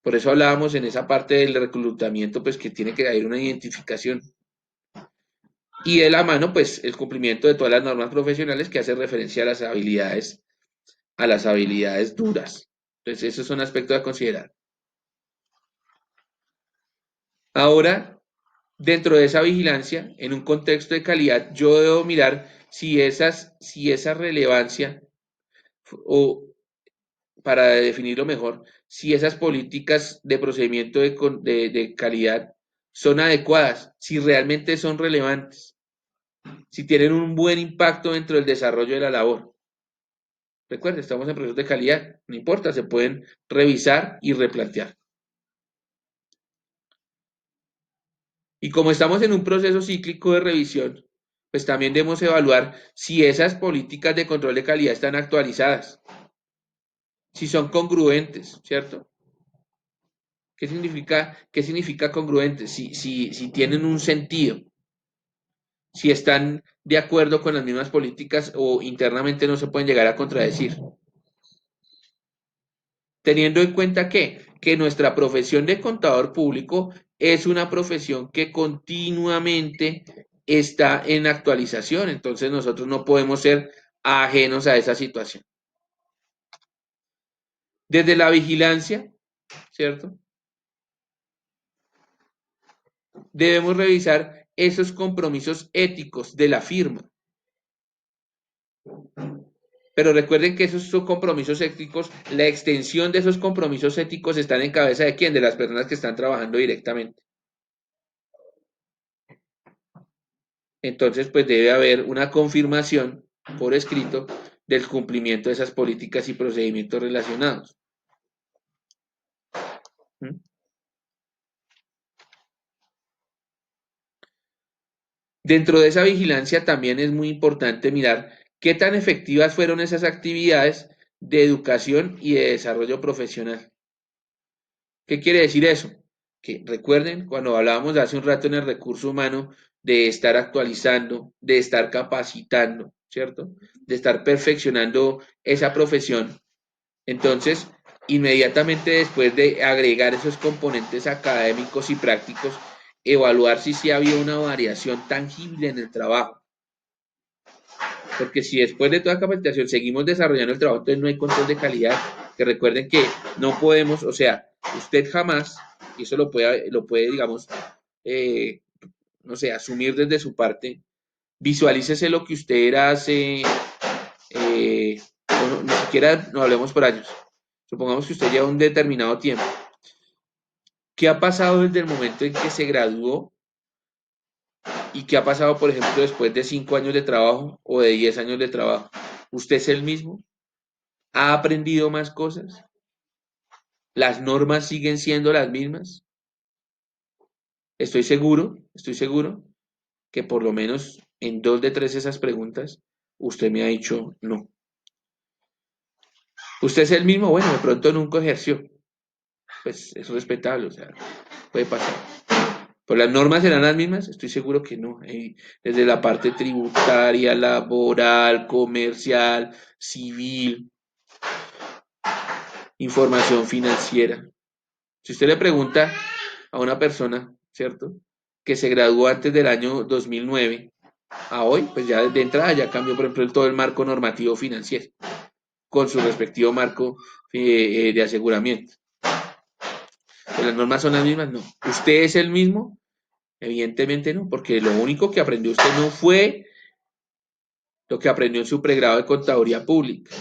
Por eso hablábamos en esa parte del reclutamiento, pues que tiene que haber una identificación. Y de la mano, pues el cumplimiento de todas las normas profesionales que hace referencia a las habilidades duras. Entonces, esos son aspectos a considerar. Ahora, dentro de esa vigilancia, en un contexto de calidad, yo debo mirar si esa relevancia, o para definirlo mejor, si esas políticas de procedimiento de calidad son adecuadas, si realmente son relevantes, si tienen un buen impacto dentro del desarrollo de la labor. Recuerden, estamos en procesos de calidad, no importa, se pueden revisar y replantear. Y como estamos en un proceso cíclico de revisión, pues también debemos evaluar si esas políticas de control de calidad están actualizadas, si son congruentes, ¿cierto? Qué significa congruentes? Si tienen un sentido, si están de acuerdo con las mismas políticas o internamente no se pueden llegar a contradecir. Teniendo en cuenta que nuestra profesión de contador público es una profesión que continuamente está en actualización, entonces nosotros no podemos ser ajenos a esa situación. Desde la vigilancia, ¿cierto? Debemos revisar esos compromisos éticos de la firma. Pero recuerden que esos son compromisos éticos, la extensión de esos compromisos éticos están en cabeza de quién, de las personas que están trabajando directamente. entonces pues debe haber una confirmación por escrito del cumplimiento de esas políticas y procedimientos relacionados. ¿Mm? Dentro de esa vigilancia también es muy importante mirar qué tan efectivas fueron esas actividades de educación y de desarrollo profesional. ¿Qué quiere decir eso? Que recuerden cuando hablábamos hace un rato en el recurso humano de estar actualizando, de estar capacitando, ¿cierto? De estar perfeccionando esa profesión. Entonces, inmediatamente después de agregar esos componentes académicos y prácticos, evaluar si sí había una variación tangible en el trabajo. Porque si después de toda capacitación seguimos desarrollando el trabajo, entonces no hay control de calidad. Que recuerden que no podemos, o sea, usted jamás, y eso lo puede digamos, eh, no sé, asumir desde su parte, visualícese lo que usted era hace, ni siquiera no hablemos por años. Supongamos que usted lleva un determinado tiempo. ¿Qué ha pasado desde el momento en que se graduó y qué ha pasado, por ejemplo, después de 5 años de trabajo o de 10 años de trabajo? ¿Usted es el mismo? ¿Ha aprendido más cosas? ¿Las normas siguen siendo las mismas? Estoy seguro que por lo menos en 2 de 3 de esas preguntas usted me ha dicho no. ¿Usted es el mismo? Bueno, de pronto nunca ejerció. Pues es respetable, o sea, puede pasar. ¿Pero las normas serán las mismas? Estoy seguro que no. Desde la parte tributaria, laboral, comercial, civil, información financiera. Si usted le pregunta a una persona, ¿cierto? Que se graduó antes del año 2009 a hoy, pues ya de entrada ya cambió, por ejemplo, todo el marco normativo financiero con su respectivo marco de aseguramiento. ¿Que las normas son las mismas? No. ¿Usted es el mismo? Evidentemente no, porque lo único que aprendió usted no fue lo que aprendió en su pregrado de contaduría pública.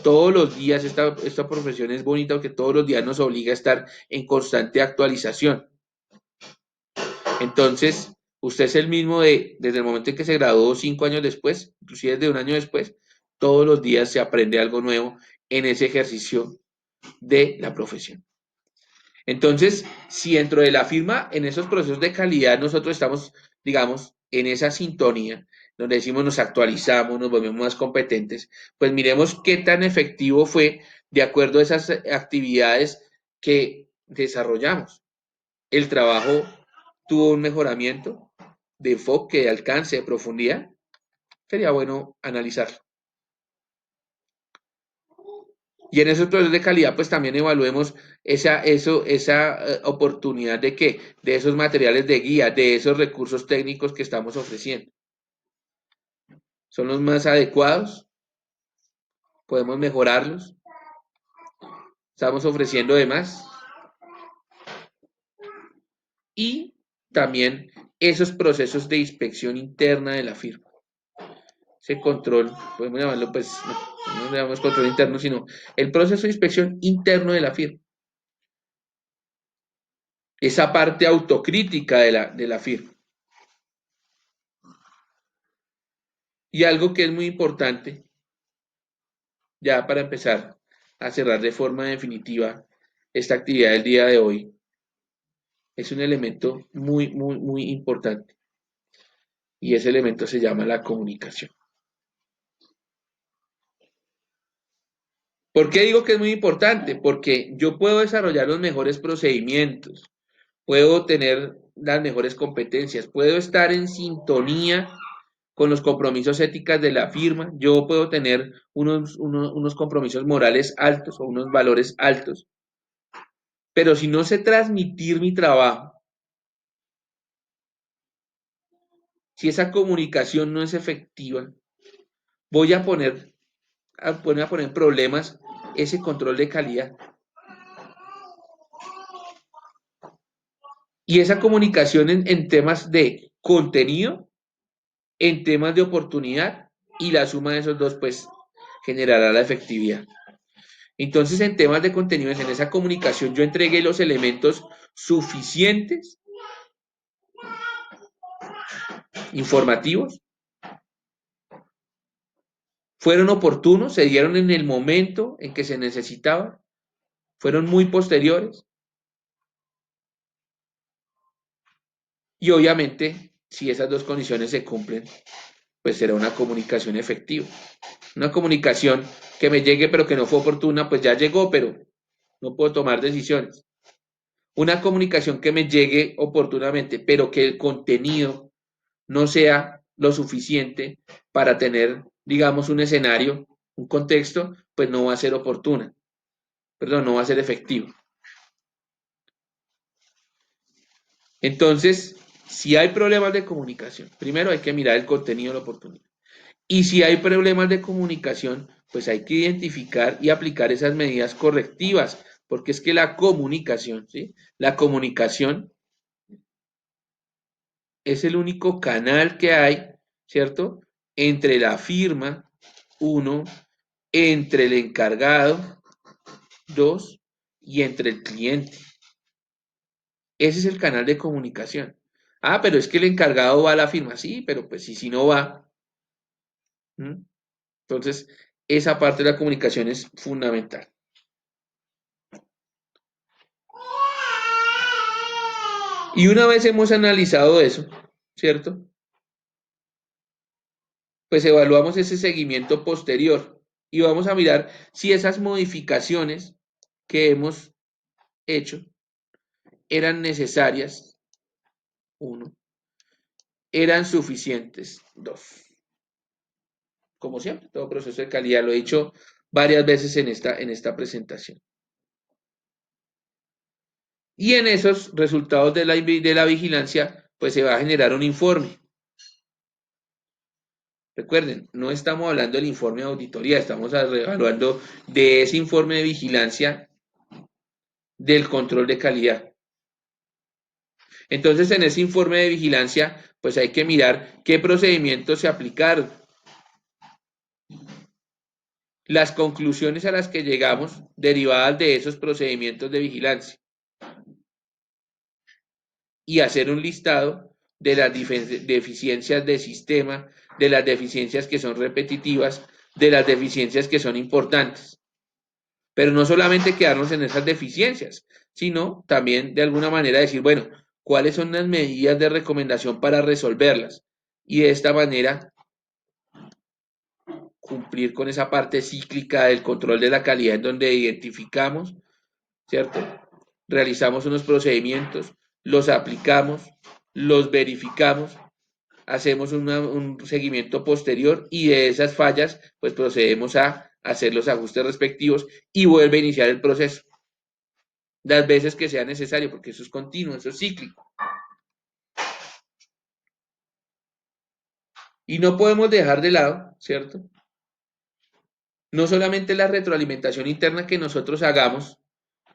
Todos los días esta profesión es bonita porque todos los días nos obliga a estar en constante actualización. Entonces, usted es el mismo desde el momento en que se graduó 5 años después, inclusive desde un año después, todos los días se aprende algo nuevo en ese ejercicio de la profesión. Entonces, si dentro de la firma, en esos procesos de calidad, nosotros estamos, digamos, en esa sintonía, donde decimos nos actualizamos, nos volvemos más competentes, pues miremos qué tan efectivo fue de acuerdo a esas actividades que desarrollamos. El trabajo tuvo un mejoramiento de enfoque, de alcance, de profundidad. Sería bueno analizarlo. Y en esos procesos de calidad, pues también evaluemos esa oportunidad de qué, de esos materiales de guía, de esos recursos técnicos que estamos ofreciendo. ¿Son los más adecuados? ¿Podemos mejorarlos? ¿Estamos ofreciendo de más? Y también esos procesos de inspección interna de la firma. Ese control, podemos llamarlo, pues, no le llamamos control interno, sino el proceso de inspección interno de la firma. Esa parte autocrítica de la firma. Y algo que es muy importante, ya para empezar a cerrar de forma definitiva esta actividad del día de hoy, es un elemento muy, muy, muy importante. Y ese elemento se llama la comunicación. ¿Por qué digo que es muy importante? Porque yo puedo desarrollar los mejores procedimientos, puedo tener las mejores competencias, puedo estar en sintonía con los compromisos éticos de la firma, yo puedo tener unos compromisos morales altos o unos valores altos, pero si no sé transmitir mi trabajo, si esa comunicación no es efectiva, voy a poner en problemas ese control de calidad. Y esa comunicación en temas de contenido, en temas de oportunidad, y la suma de esos dos, pues, generará la efectividad. Entonces, en temas de contenidos, en esa comunicación, yo entregué los elementos suficientes informativos, fueron oportunos, se dieron en el momento en que se necesitaba, fueron muy posteriores y obviamente si esas dos condiciones se cumplen, pues será una comunicación efectiva. Una comunicación que me llegue pero que no fue oportuna, pues ya llegó, pero no puedo tomar decisiones. Una comunicación que me llegue oportunamente, pero que el contenido no sea lo suficiente para tener, digamos, un escenario, un contexto, pues no va a ser oportuna, perdón, no va a ser efectivo. Entonces, si hay problemas de comunicación, primero hay que mirar el contenido de la oportunidad. Y si hay problemas de comunicación, pues hay que identificar y aplicar esas medidas correctivas, porque es que la comunicación, ¿sí? La comunicación es el único canal que hay, ¿cierto? Entre la firma, uno, entre el encargado, dos, y entre el cliente. Ese es el canal de comunicación. Ah, pero es que el encargado va a la firma, sí, pero pues si no va. ¿Mm? Entonces, esa parte de la comunicación es fundamental. Y una vez hemos analizado eso, ¿cierto? Pues evaluamos ese seguimiento posterior y vamos a mirar si esas modificaciones que hemos hecho eran necesarias, uno, eran suficientes, dos. Como siempre, todo proceso de calidad, lo he dicho varias veces en esta presentación. Y en esos resultados de la vigilancia, pues se va a generar un informe. Recuerden, no estamos hablando del informe de auditoría, estamos evaluando de ese informe de vigilancia del control de calidad. Entonces, en ese informe de vigilancia, pues hay que mirar qué procedimientos se aplicaron, las conclusiones a las que llegamos derivadas de esos procedimientos de vigilancia y hacer un listado de las deficiencias de sistema, de las deficiencias que son repetitivas, de las deficiencias que son importantes. Pero no solamente quedarnos en esas deficiencias, sino también de alguna manera decir, bueno, ¿cuáles son las medidas de recomendación para resolverlas? Y de esta manera cumplir con esa parte cíclica del control de la calidad en donde identificamos, ¿cierto? Realizamos unos procedimientos, los aplicamos, los verificamos, hacemos un seguimiento posterior y de esas fallas, pues procedemos a hacer los ajustes respectivos y vuelve a iniciar el proceso las veces que sea necesario, porque eso es continuo, eso es cíclico. Y no podemos dejar de lado, ¿cierto? No solamente la retroalimentación interna que nosotros hagamos,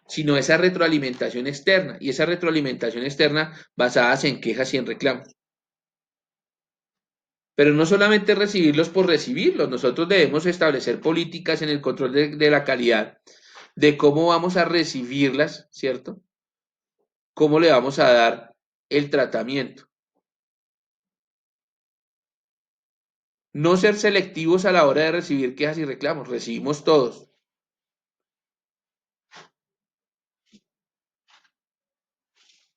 sino esa retroalimentación externa, y esa retroalimentación externa basadas en quejas y en reclamos. Pero no solamente recibirlos por recibirlos, nosotros debemos establecer políticas en el control de la calidad, de cómo vamos a recibirlas, ¿cierto? Cómo le vamos a dar el tratamiento. No ser selectivos a la hora de recibir quejas y reclamos, recibimos todos.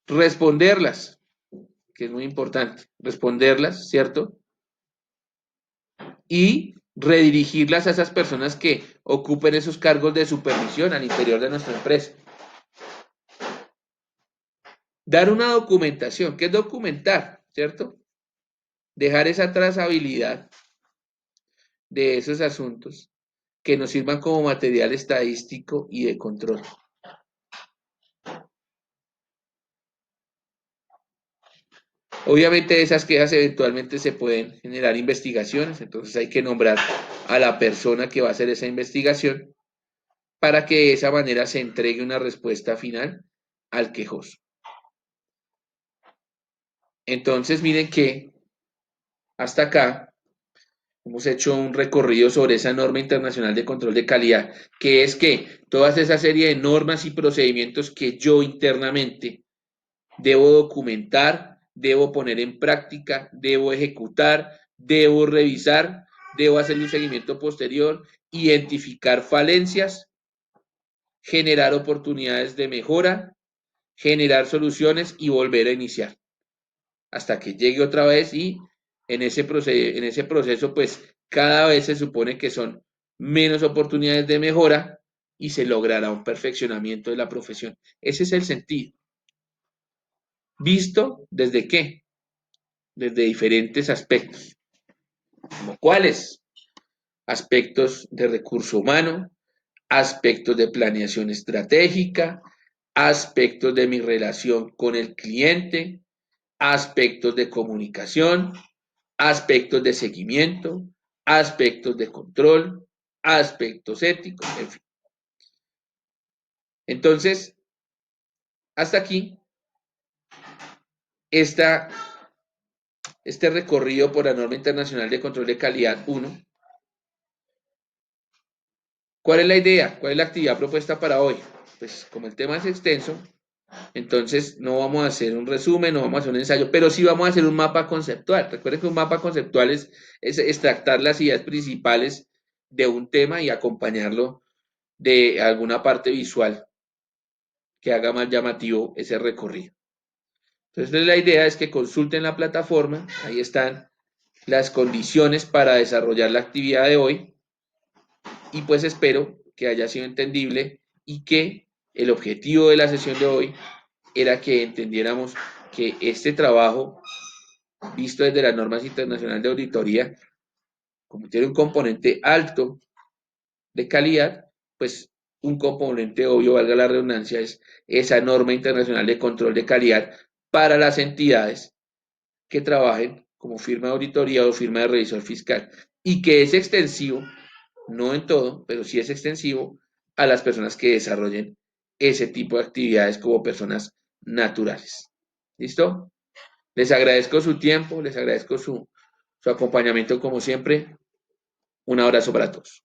Responderlas, que es muy importante, responderlas, ¿cierto? Y redirigirlas a esas personas que ocupen esos cargos de supervisión al interior de nuestra empresa. Dar una documentación, ¿qué es documentar? ¿Cierto? Dejar esa trazabilidad de esos asuntos que nos sirvan como material estadístico y de control. Obviamente esas quejas eventualmente se pueden generar investigaciones, entonces hay que nombrar a la persona que va a hacer esa investigación para que de esa manera se entregue una respuesta final al quejoso. Entonces miren que hasta acá hemos hecho un recorrido sobre esa norma internacional de control de calidad, que es que toda esa serie de normas y procedimientos que yo internamente debo documentar, debo poner en práctica, debo ejecutar, debo revisar, debo hacer un seguimiento posterior, identificar falencias, generar oportunidades de mejora, generar soluciones y volver a iniciar hasta que llegue otra vez y en ese proceso pues cada vez se supone que son menos oportunidades de mejora y se logrará un perfeccionamiento de la profesión. Ese es el sentido. ¿Visto desde qué? Desde diferentes aspectos. ¿Como cuáles? Aspectos de recurso humano, aspectos de planeación estratégica, aspectos de mi relación con el cliente, aspectos de comunicación, aspectos de seguimiento, aspectos de control, aspectos éticos, en fin. Entonces, hasta aquí esta, este recorrido por la norma internacional de control de calidad 1. ¿Cuál es la idea? ¿Cuál es la actividad propuesta para hoy? Pues como el tema es extenso, entonces no vamos a hacer un resumen, no vamos a hacer un ensayo, pero sí vamos a hacer un mapa conceptual. Recuerden que un mapa conceptual es extractar las ideas principales de un tema y acompañarlo de alguna parte visual que haga más llamativo ese recorrido. Entonces la idea es que consulten la plataforma, ahí están las condiciones para desarrollar la actividad de hoy y pues espero que haya sido entendible y que el objetivo de la sesión de hoy era que entendiéramos que este trabajo, visto desde las normas internacionales de auditoría, como tiene un componente alto de calidad, pues un componente obvio, valga la redundancia, es esa norma internacional de control de calidad para las entidades que trabajen como firma de auditoría o firma de revisor fiscal y que es extensivo, no en todo, pero sí es extensivo a las personas que desarrollen ese tipo de actividades como personas naturales. ¿Listo? Les agradezco su tiempo, les agradezco su acompañamiento como siempre. Un abrazo para todos.